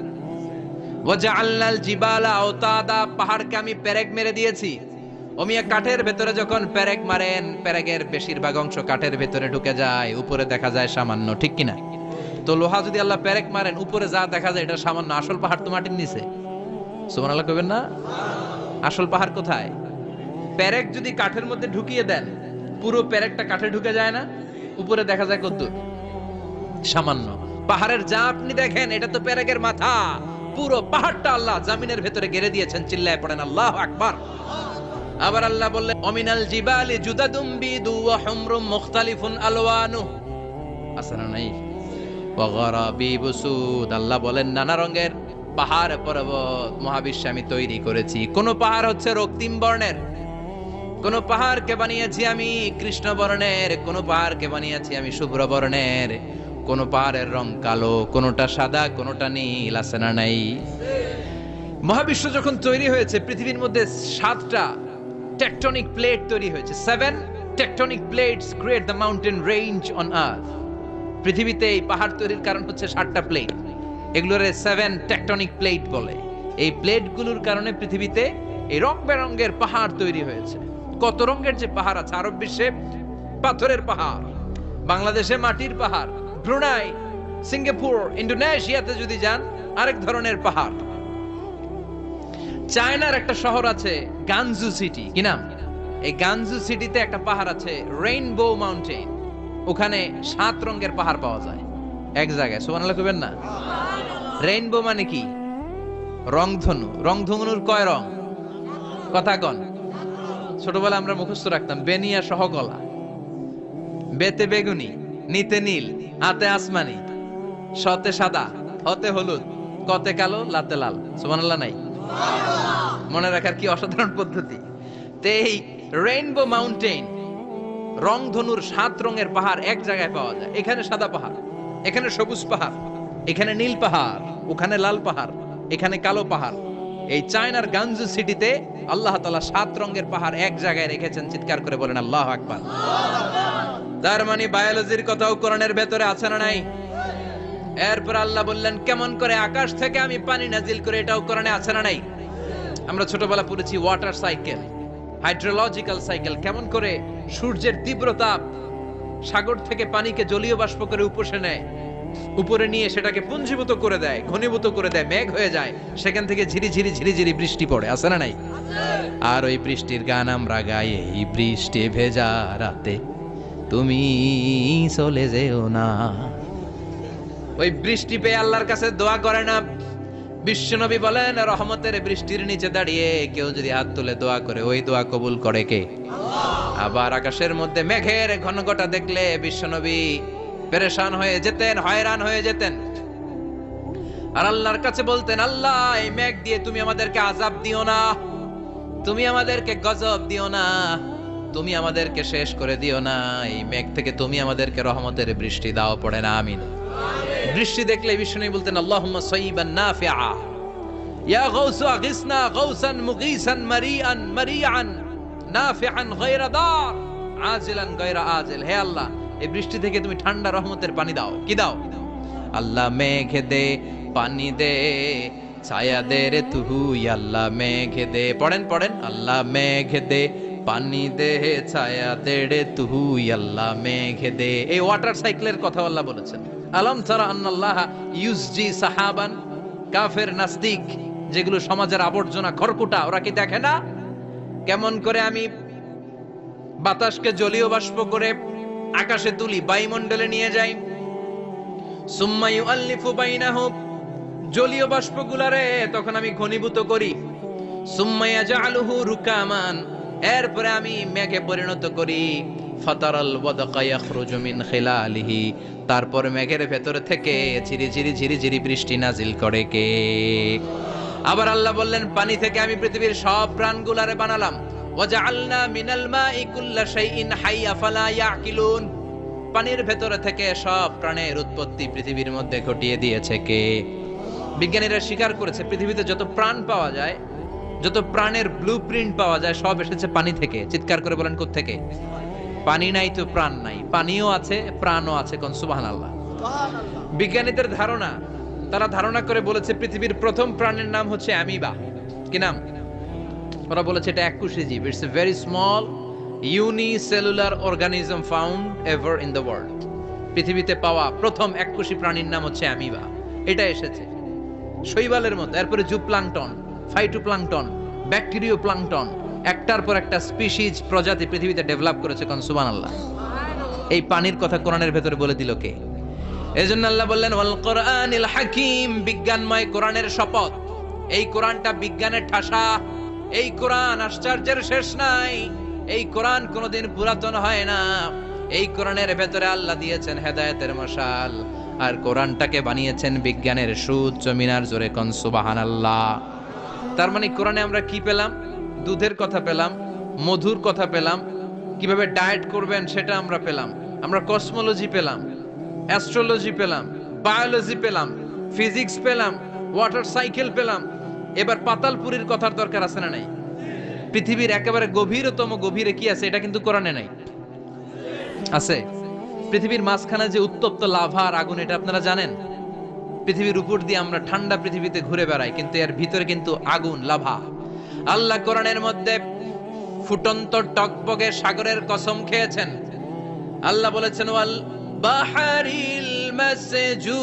ওয়াজআলনাল জিবালা আওতাদা, পাহাড়কে আমি পেরেক মেরে দিয়েছি। ওমিয়া কাঠের ভেতরে যখন পেরেক মারেন, পেরেকের বেশিরভাগ অংশ কাঠের ভেতরে ঢুকে যায়, উপরে দেখা যায় সামান্য, ঠিক কিনা? তো লোহা যদি আল্লাহ পেরেক মারেন, উপরে যা দেখা যায় এটা সামান্য, আসল পাহাড় তো মাটির নিচে। সুবহানাল্লাহ কইবেন না? আসল পাহাড় কোথায়? পেরেক যদি কাঠের মধ্যে ঢুকিয়ে দেন, পুরো পেরেকটা কাঠে ঢুকে যায় না, উপরে দেখা যায় কতদূর? সামান্য। পাহাড়ের যা আপনি দেখেন এটা তো পেরেকের মাথা, পুরো পাহাড়টা আল্লাহ জমিনের ভেতরে গেড়ে দিয়েছেন। চিল্লায় পড়েন আল্লাহু আকবার। আবার আল্লাহ বললেন অমিনাল জিবালি জুদাদুম বিদু ওয়া হুমরুম মুখতালিফুন আলওয়ানু, আসনা নাই? ওয়া গারাবিবু সুদ, আল্লাহ বলেন নানা রঙের পাহাড় পর্বত মহাবিশ্বে আমি তৈরি করেছি। কোন পাহাড় হচ্ছে রক্তিম বর্ণের, কোন পাহাড়কে বানিয়েছি আমি কৃষ্ণ বর্ণের, কোন পাহাড়কে বানিয়েছি আমি শুভ্র বর্ণের, কোন পাহাড়ের রং কালো, কোনটা সাদা, কোনটা নীল, আছে না নাই? মহাবিশ্ব যখন তৈরি হয়েছে, পৃথিবীর মধ্যে 7টা টেকটনিক প্লেট তৈরি হয়েছে। 7 tectonic plates create the mountain range on earth. পৃথিবীতে এই পাহাড় তৈরির কারণ হচ্ছে 7টা প্লেট। এগুলোরে 7 টেকটনিক প্লেট বলে। এই প্লেটগুলোর কারণে পৃথিবীতে এই রং বেরঙের পাহাড় তৈরি হয়েছে। কত রঙের যে পাহাড় আছে। আরব বিশ্বে পাথরের পাহাড়, বাংলাদেশে মাটির পাহাড়, ব্রুনাই, সিঙ্গাপুর, ইন্দোনেশিয়াতে যদি যান আরেক ধরনের পাহাড়। চায়নার একটা শহর আছে গানজু সিটি, কি নাম? এই গানজু সিটিতে একটা পাহাড় আছে রেইনবো মাউন্টেন। ওখানে 7 রঙের পাহাড় পাওয়া যায় এক জায়গায়। সুবহানাল্লাহ কইবেন না? রেইনবো মানে কি? রংধনু। রংধনুর কয় রং? কথা কন। ছোটবেলা আমরা মুখস্থ রাখতাম বেনিয়া সহ গলা। বেতে বেগুনি, নিতে নীল, আতে আসমানি, শতে সাদা, হতে হলুদ, কতে কালো, লাতে লাল। সুবহানাল্লাহ নাই? মনে রাখার কি অসাধারণ পদ্ধতি। তে এই রেইনবো মাউন্টেন, রংধনুর 7 রঙের পাহাড় এক জায়গায় পাওয়া যায়। এখানে সাদা পাহাড়, এখানে সবুজ পাহাড়, এখানে নীল পাহাড়, ওখানে লাল পাহাড়, এখানে কালো পাহাড়, এই চায়নার গানজু সিটিতে আল্লাহ তাআলা 7 রঙের পাহাড় এক জায়গায় রেখেছেন। চিৎকার করে বলেন আল্লাহু আকবার। তার মানে বায়োলজির কথাও কোরআনের ভেতরে আছে না নাই? এরপর আল্লাহ বললেন কেমন করে আকাশ থেকে আমি পানি নাজিল করে, এটাও কোরআনে আছে না নাই? আমরা ছোটবেলা পড়েছি ওয়াটার সাইকেল, হাইড্রোলজিক্যাল সাইকেল, কেমন করে সূর্যের তীব্র তাপ সাগর থেকে পানিকে জলীয় বাষ্প করে উপসে নেয়, উপরে নিয়ে সেটাকে পুঞ্জীভূত করে দেয়, ঘনীভূত করে দেয়, মেঘ হয়ে যায়, সেখান থেকে ঝিরিঝিরি ঝিরিঝিরি বৃষ্টি পড়ে, আছে না নাই? আর ওই বৃষ্টির গান আমরা গাই, এই বৃষ্টি ভেজা রাতে তুমি চলে যেও না। ওই বৃষ্টি পেয়ে আল্লাহর কাছে দোয়া করে না? বিশ্বনবী বলেন রহমতের বৃষ্টির নিচে দাঁড়িয়ে কেউ যদি হাত তুলে দোয়া করে, ওই দোয়া কবুল করে কে? আবার আকাশের মধ্যে মেঘের ঘনঘটা দেখলে বিশ্বনবী পেরেশান হয়ে যেতেন, হয়রান হয়ে যেতেন, আর আল্লাহর কাছে বলতেন আল্লাহ এই মেঘ দিয়ে তুমি আমাদেরকে আযাব দিও না, তুমি আমাদেরকে গজব দিও না, তুমি আমাদেরকে শেষ করে দিও না, এই মেঘ থেকে তুমি আমাদেরকে রহমতের বৃষ্টি দাও। পড়ে না আমিন। বৃষ্টি দেখলে বিষ্ণু বলতেন আল্লাহুম্মা সাইয়িবান নাফিআ ইয়া গাউসু আগিসনা গাউসান মুগীসান মারিআন মারিআন নাফিআন গায়রা দার আজিলান গায়রা আজিল। হে আল্লাহ এই বৃষ্টি থেকে তুমি ঠান্ডা রহমতের পানি দাও। কি দাও? আল্লাহ মেঘে দে পানি দে, ছায়া দে রে তুহু, আল্লাহ মেঘে দে। পড়েন পড়েন, আল্লাহ মেঘে দে পানি দে, ছায়া দে রে তুহু, আল্লাহ মেঘে দে। এই ওয়াটার সাইকেলের কথা আল্লাহ বলেছেন। আলম তারা আন্নাল্লাহ ইউসজি সাহাবান, কাফের নাস্তিক যেগুলো সমাজের আবর্জনা খড়কুটা, ওরা কি দেখে না কেমন করে আমি বাতাসকে জলীয় বাষ্প করে আকাশে তুলি, বায়ুমণ্ডলে নিয়ে যাই, সুম্মা ইউআল্লিফু বাইনাহুম, জলীয় বাষ্পগুলারে তখন আমি ঘনীভূত করি, সুম্মা ইয়াজআলুহু রুকামান, এরপরে আমি মেঘে পরিণত করি, ফাতারাল ওয়াদকা ইয়াখরুজু মিন খিলালিহি, তারপর মেঘের ভেতর থেকে ঝিরিঝিরি ঝিরিঝিরি বৃষ্টি নাজিল করে কে? আবার আল্লাহ বললেন পানি থেকে আমি পৃথিবীর সব প্রাণগুলারে বানালাম, ওয়াজআলনা মিনাল মাই কুল্লা শাইইন হাইয়া ফালা ইয়াকিলুন, পানির ভেতর থেকে সব প্রাণের উৎপত্তি পৃথিবীর মধ্যে ঘটিয়ে দিয়েছে কে? বিজ্ঞানীরা স্বীকার করেছে পৃথিবীতে যত প্রাণ পাওয়া যায়, যত প্রাণের ব্লুপ্রিন্ট পাওয়া যায়, সব এসেছে পানি থেকে। চিৎকার করে বলেন কোত্থেকে? পানি নাই তো প্রাণ নাই, পানিও আছে প্রাণও আছে। কোন সুবহানাল্লাহ। বিজ্ঞানীদের ধারণা, তারা ধারণা করে বলেছে পৃথিবীর প্রথম প্রাণের নাম হচ্ছে অ্যামিবা। কি নাম? ওরা বলেছে এটা এককোষী জীব, it's a very small unicellular organism found ever in the world. পৃথিবীতে পাওয়া প্রথম এককোষী প্রাণীর নাম হচ্ছে অ্যামিবা। এটা এসেছে শৈবালের মধ্যে, এরপরে জুপ্লাঙ্কটন, ফাইটোপ্লাঙ্কটন, ব্যাকটেরিও প্লাঙ্কটন, একটার পর একটা স্পিসিজ প্রজাতি পৃথিবীতে ডেভেলপ করেছে। কোন সুবহানাল্লাহ। এই পানির কথা কোরআনের ভেতরে বলে দিল কে? এজন্য আল্লাহ বললেন ওয়াল কোরআনিল হাকিম, বিজ্ঞানময় কোরআনের শপথ। এই কোরআনটা বিজ্ঞানের ঠাসা, এই কোরআন আশ্চর্যের শেষ নাই, এই কোরআন কোনোদিন পুরাতন হয় না। এই কোরআনের ভেতরে আল্লাহ দিয়েছেন হেদায়েতের মশাল, আর কোরআনটাকে বানিয়েছেন বিজ্ঞানের সুউচ্চ মিনার। জোরে কোন সুবহানাল্লাহ। তার মানে কোরআনে আমরা কি পেলাম? দুধের কথা পেলাম, মধুর কথা পেলাম, কিভাবে ডায়েট করবেন সেটা আমরা পেলাম, আমরা কসমোলজি পেলাম, অ্যাস্ট্রোলজি পেলাম, বায়োলজি পেলাম, ফিজিক্স পেলাম, ওয়াটার সাইকেল পেলাম। এবার পাতালপুরীর কথার দরকার আছে না নাই? পৃথিবীর একেবারে গভীরতম গভীরে কি আছে? এটা কিন্তু কোরআনে নাই, আছে। পৃথিবীর মাঝখানে যে উত্তপ্ত লাভা আর আগুন, এটা আপনারা জানেন? পৃথিবীর উপর দিয়ে আমরা ঠান্ডা পৃথিবীতে ঘুরে বেড়াই, কিন্তু এর ভিতরে কিন্তু আগুন, লাভা। আল্লাহ কোরআনের মধ্যে ফুটন্ত টকবগে সাগরের কসম খেয়েছেন। আল্লাহ বলেছেন ওয়াল বাহরিল মাসজুর,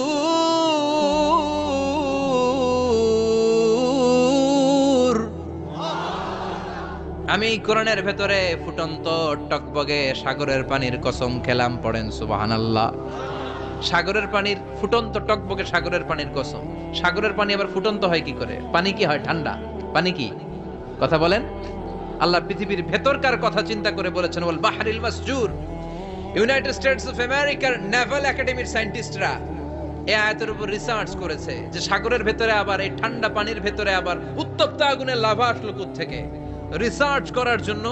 আমি কোরআনের ভেতরে ফুটন্ত টকবগে সাগরের পানির কসম খেলাম। পড়েন সুবহানাল্লাহ। সাগরের পানির ফুটন্ত টকবগে সাগরের পানির কসম। সাগরের পানি আবার ফুটন্ত হয় কি করে? পানি কি হয় ঠান্ডা? পানি কি? কথা বলেন। আল্লাহ পৃথিবীর ভেতরকার কথা চিন্তা করে বলেছেন ওয়াল বাহরিল মাসজুর। ইউনাইটেড স্টেটস অফ আমেরিকার নেভাল একাডেমির সায়েন্টিস্টরা এই আয়াতের উপর রিসার্চ করেছে যে সাগরের ভেতরে আবার এই ঠান্ডা পানির ভেতরে আবার উত্তপ্ত আগুনের লাভা আসলো কোত্থেকে। রিসার্চ করার জন্য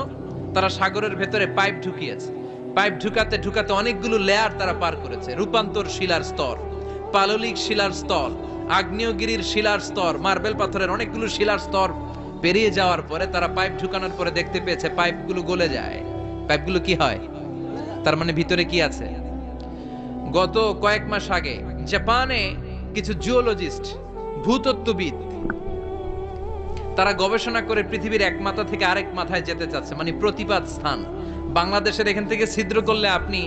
তারা সাগরের ভেতরে পাইপ ঢুকিয়েছে। পাইপ ঢুকাতে ঢুকাতে অনেকগুলো লেয়ার তারা পার করেছে। রূপান্তর শিলার স্তর, পাললিক শিলার স্তর, আগ্নেয়গিরির শিলার স্তর, মার্বেল পাথরের অনেকগুলো শিলার স্তর পেরিয়ে যাওয়ার পরে তারা পাইপ ঢুকানোর পরে দেখতে পেয়েছে পাইপগুলো গলে যায়। পাইপগুলো কি হয়? তার মানে ভিতরে কি আছে? গত কয়েক মাস আগে জাপানে কিছু জিওলজিস্ট, ভূতত্ত্ববিদ, তারা গবেষণা করে পৃথিবীর এক মাথা থেকে আরেক মাথায় যেতে চাচ্ছে, মানে প্রতিপাদ স্থান। বাংলাদেশের এখান থেকে ছিদ্র করলে আপনি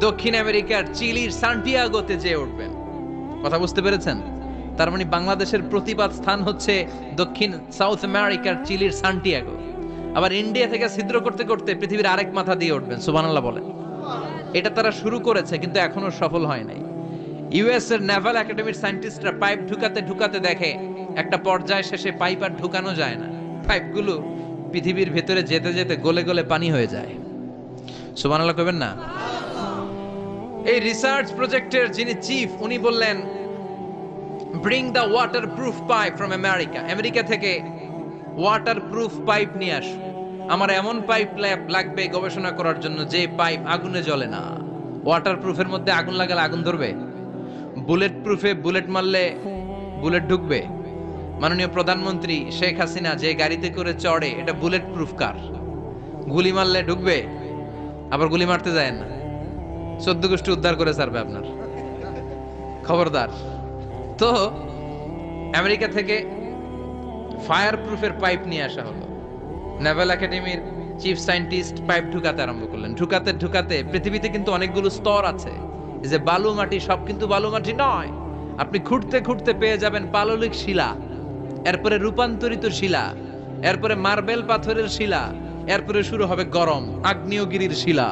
দক্ষিণ আমেরিকার চিলির সান্টিয়াগোতে যেয়ে উঠবেন। কথা বুঝতে পেরেছেন? তার মানে বাংলাদেশের প্রতিপাদ স্থান হচ্ছে দক্ষিণ সাউথ আমেরিকার চিলির সান্টিয়াগো। আবার ইন্ডিয়া থেকে ছিদ্র করতে করতে পৃথিবীর আরেক মাথা দিয়ে উঠবেন। সুবহানাল্লাহ বলেন। এটা তারা শুরু করেছে, কিন্তু এখনো সফল হয় নাই। ইউএস এর নেভাল একাডেমির সায়েন্টিস্টরা পাইপ ঢুকাতে ঢুকাতে দেখে একটা পর্যায় শেষে পাইপ আর ঢুকানো যায় না, পাইপগুলো পৃথিবীর ভেতরে যেতে যেতে গলে গলে পানি হয়ে যায়। সুবহানাল্লাহ কইবেন না? এই রিসার্চ প্রজেক্টের যিনি চিফ, উনি বললেন, bring the water proof pipe from America. America থেকে ওয়াটার প্রুফ পাইপ নিয়ে আস। আমার এমন পাইপ লাগবে গবেষণা করার জন্য যে পাইপ আগুনে জ্বলে না। ওয়াটার প্রুফের মধ্যে আগুন লাগালে আগুন ধরবে? বুলেট প্রুফে বুলেট মারলে বুলেট ঢুকবে? মাননীয় প্রধানমন্ত্রী শেখ হাসিনা যে গাড়িতে করে চড়ে, এটা বুলেট প্রুফ কার? গুলি মারলে ঢুকবে? আবার গুলি মারতে যায় না, 14 গোষ্ঠী উদ্ধার করে ছাড়বে আপনার, খবরদার। তো আমেরিকা থেকে ফায়ার প্রুফের পাইপ নিয়ে আসা হলো। নেভাল একাডেমির চিফ সায়েন্টিস্ট পাইপ ঢুকাতে আরম্ভ করলেন। ঢুকাতে ঢুকাতে পৃথিবীতে কিন্তু অনেকগুলো স্তর আছে। এই যে বালু মাটি, সব কিন্তু বালু মাটি নয়। আপনি খুঁড়তে খুঁড়তে পেয়ে যাবেন পাললিক শিলা, এরপরে রূপান্তরিত শিলা, এরপরে মার্বেল পাথরের শিলা, এরপরে শুরু হবে গরম আগ্নেয়গিরির শিলা।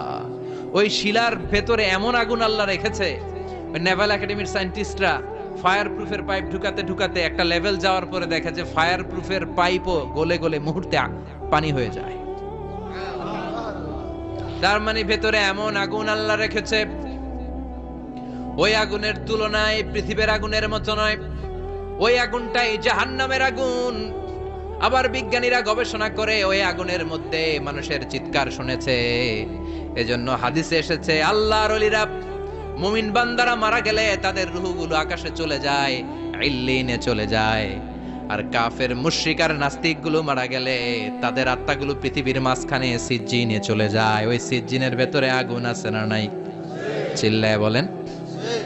ওই শিলার ভেতরে এমন আগুন আল্লাহ রেখেছে, ওই নেভাল একাডেমির সায়েন্টিস্টরা ফায়ার প্রুফের পাইপ ঢুকাতে ঢুকাতে একটা লেভেল যাওয়ার পরে দেখে যে ফায়ার প্রুফের পাইপও গলে গলে মুহূর্তে পানি হয়ে যায়। তার মানে ভেতরে এমন আগুন আল্লাহ রেখেছে, ওই আগুনের তুলনায় পৃথিবীর আগুনের মতো নয়। ওই আগুনটাই জাহান্নামের আগুন। আবার বিজ্ঞানীরা গবেষণা করে ওই আগুনের মধ্যে মানুষের চিৎকার শুনেছে। এজন্য হাদিসে এসেছে, আল্লাহর ওলিরা, মুমিন বান্দারা মারা গেলে তাদের রূহগুলো আকাশে চলে যায়, ইল্লিনে চলে যায়। আর কাফের মুশরিক আর নাস্তিক গুলো মারা গেলে তাদের আত্মাগুলো পৃথিবীর মাঝখানে সিজ্জিনে চলে যায়। ওই সিজ্জিনের ভেতরে আগুন আছে না নাই? চিল্লায় বলেন।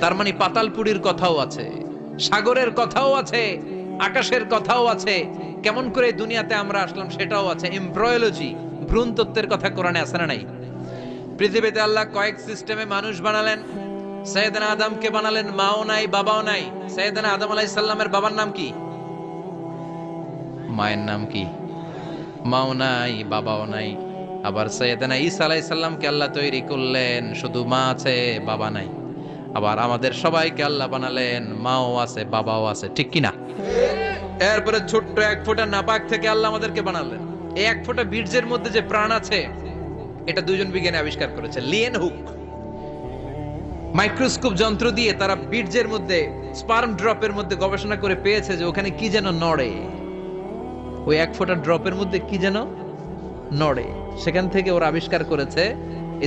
তার মানে পাতালপুরীর কথাও আছে, সাগরের কথাও আছে, আকাশের কথাও আছে। কেমন করে দুনিয়াতে আমরা আসলাম সেটাও আছে। এমব্রয়োলজি, ভ্রূণ তত্ত্বের কথা কোরআনে আছে না নাই? পৃথিবীতে আল্লাহ কয়েক সিস্টেমে মানুষ বানালেন। সৈয়দনা আদমকে বানালেন, মাও নাই বাবাও নাই। সৈয়দনা আদম আলাইহিস সালামের বাবার নাম কি? মায়ের নাম কি? মাও নাই বাবাও নাই। আবার সৈয়দনা ঈসা আলাইহিস সালামকে আল্লাহ তৈরি করলেন, শুধু মা আছে বাবা নাই। আবার আমাদের সবাইকে আল্লাহ বানালেন, মাও আছে বাবাও আছে, ঠিক কি না? এরপরে ছোট্ট এক ফোঁটা নাপাক থেকে আল্লাহ আমাদেরকে বানালেন। এই এক ফোঁটা বীর্যের মধ্যে যে প্রাণ আছে, এটা দুজন বিজ্ঞানী আবিষ্কার করেছে। লিয়েন হুক মাইক্রোস্কোপ যন্ত্র দিয়ে তারা বীর্যের মধ্যে, স্পার্ম ড্রপের মধ্যে গবেষণা করে পেয়েছে যে ওখানে কি যেন নড়ে। ওই এক ফোঁটা ড্রপের মধ্যে কি যেন নড়ে। সেখান থেকে ওরা আবিষ্কার করেছে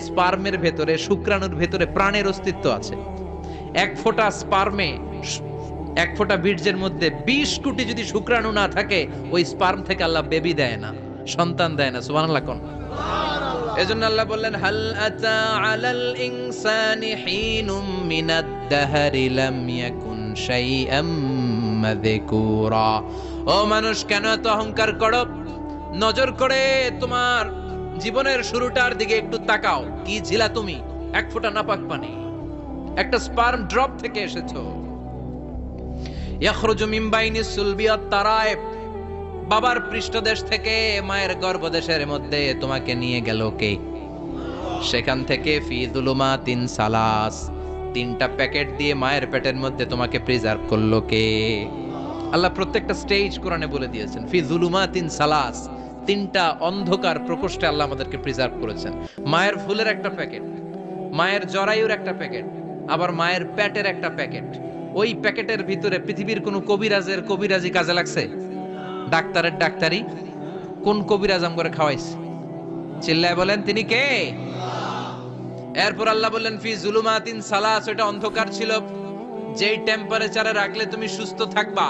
স্পার্মের ভেতরে, শুক্রাণুর ভেতরে প্রাণের অস্তিত্ব আছে। এক ফোঁটা স্পার্মে, এক ফোঁটা বীর্যের মধ্যে 20 কোটি যদি শুক্রাণু না থাকে, ওই স্পার্ম থেকে আল্লাহ বেবি দেয় না, সন্তান দেয় না। সুবহানাল্লাহ কোন? এজন্য আল্লাহ বললেন, হাল আতা আলাল ইনসানি হিনুম মিনাদ দাহরি লাম ইয়াকুন শাইআম মাযকুরা। ও মানুষ, কেন এত অহংকার করো? নজর করে তোমার জীবনের শুরুটার দিকে একটু তাকাও। কি ছিলা তুমি? এক ফোঁটা নাপাক পানি, একটা স্পার্ম ড্রপ থেকে এসেছো। ইয়াখরুজু মিন বাইনিস সুলবি ওয়াত তারায়েব, বাবার পৃষ্ঠদেশ থেকে মায়ের গর্ভদেশের মধ্যে তোমাকে নিয়ে গেল কে? সেখান থেকে ফি যুলুমাতিন সালাস, 3টা প্যাকেট দিয়ে মায়ের পেটের মধ্যে তোমাকে প্রিজার্ভ করলো কে? আল্লাহ প্রত্যেকটা স্টেজ কোরআনে বলে দিয়েছেন। ফি যুলুমাতিন সালাস, 3টা অন্ধকার প্রকোষ্ঠে আল্লাহ আমাদেরকে প্রিজার্ভ করেছেন। মায়ের ফুলের একটা প্যাকেট, মায়ের জরায়ুর একটা প্যাকেট, আবার মায়ের পেটের একটা প্যাকেট। ওই প্যাকেটের ভিতরে পৃথিবীর কোন কবিরাজের কবিরাজি কাজে লাগছে? ডাক্তারের ডাক্তারি কোন কবিরাজ আম করে খাওয়াইছে? চিল্লায় বলেন, তিনি কে? এরপর আল্লাহ বললেন ফি যুলুমাতিন সালাস, এটা অন্ধকার ছিল। যেই টেম্পারেচারে রাখলে তুমি সুস্থ থাকবা,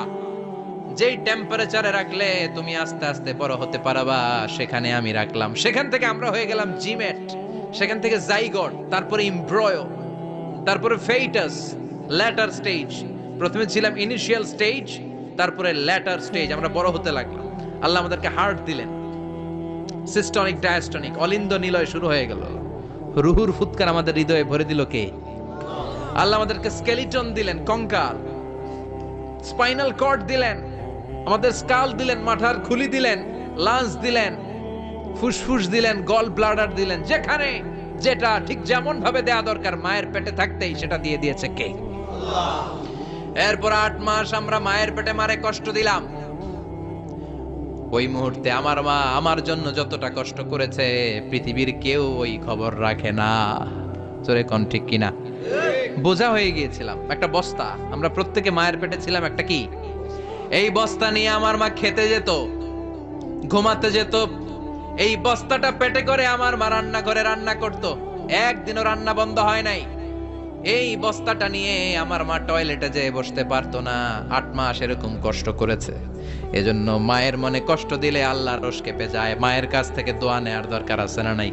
যেই টেম্পারেচারে রাখলে তুমি আস্তে আস্তে বড় হতে পারবা, সেখানে আমি রাখলাম। সেখান থেকে আমরা হয়ে গেলাম জিমেট, সেখান থেকে জাইগট, তারপরে ইমব্রয়ো, তারপরে ফেইটাস, ল্যাটার স্টেজ। প্রথমে ছিলাম ইনিশিয়াল স্টেজ, তারপরে ল্যাটার স্টেজ, আমরা বড় হতে লাগলাম। আল্লাহ আমাদেরকে হার্ট দিলেন, সিস্টনিক ডায়াস্টনিক, অলিন্দ নিলয় শুরু হয়ে গেল। রুহুর ফুৎকার আমাদের হৃদয়ে ভরে দিল কে? আল্লাহ আমাদেরকে স্কেলিটন দিলেন, কঙ্কাল, স্পাইনাল কর্ড দিলেন, আমাদের স্কাল দিলেন, মাথার খুলি দিলেন, লাঞ্চ দিলেন, ফুসফুস দিলেন, গল ব্লাডার দিলেন। যেখানে যেটা ঠিক যেমন ভাবে দেয়া দরকার মায়ের পেটে থাকতেই সেটা দিয়ে দিয়েছে কে? আল্লাহ। এরপর 8 মাস আমরা মায়ের পেটে মারে কষ্ট দিলাম। ওই মুহূর্তে আমার মা আমার জন্য যতটা কষ্ট করেছে পৃথিবীর কেউ ওই খবর রাখে না। জোরে কোন ঠিক কিনা? বোঝা হয়ে গিয়েছিলাম, একটা বস্তা। আমরা প্রত্যেকে মায়ের পেটে ছিলাম একটা কি, এই বস্তা নিয়ে আমার মা খেতে যেত, ঘুমাতে যেত। এই বস্তাটা পেটে করে আমার মা রান্না করে রান্না করত, একদিনও রান্না বন্ধ হয় নাই। এই বস্তাটা নিয়ে আমার মা টয়লেটে যেয়ে বসতে পারতো না। 8 মাস এরকম কষ্ট করেছে। এজন্য মায়ের মনে কষ্ট দিলে আল্লাহর রোষ কেঁপে যায়। মায়ের কাছ থেকে দোয়া নেওয়ার দরকার আছে না নাই?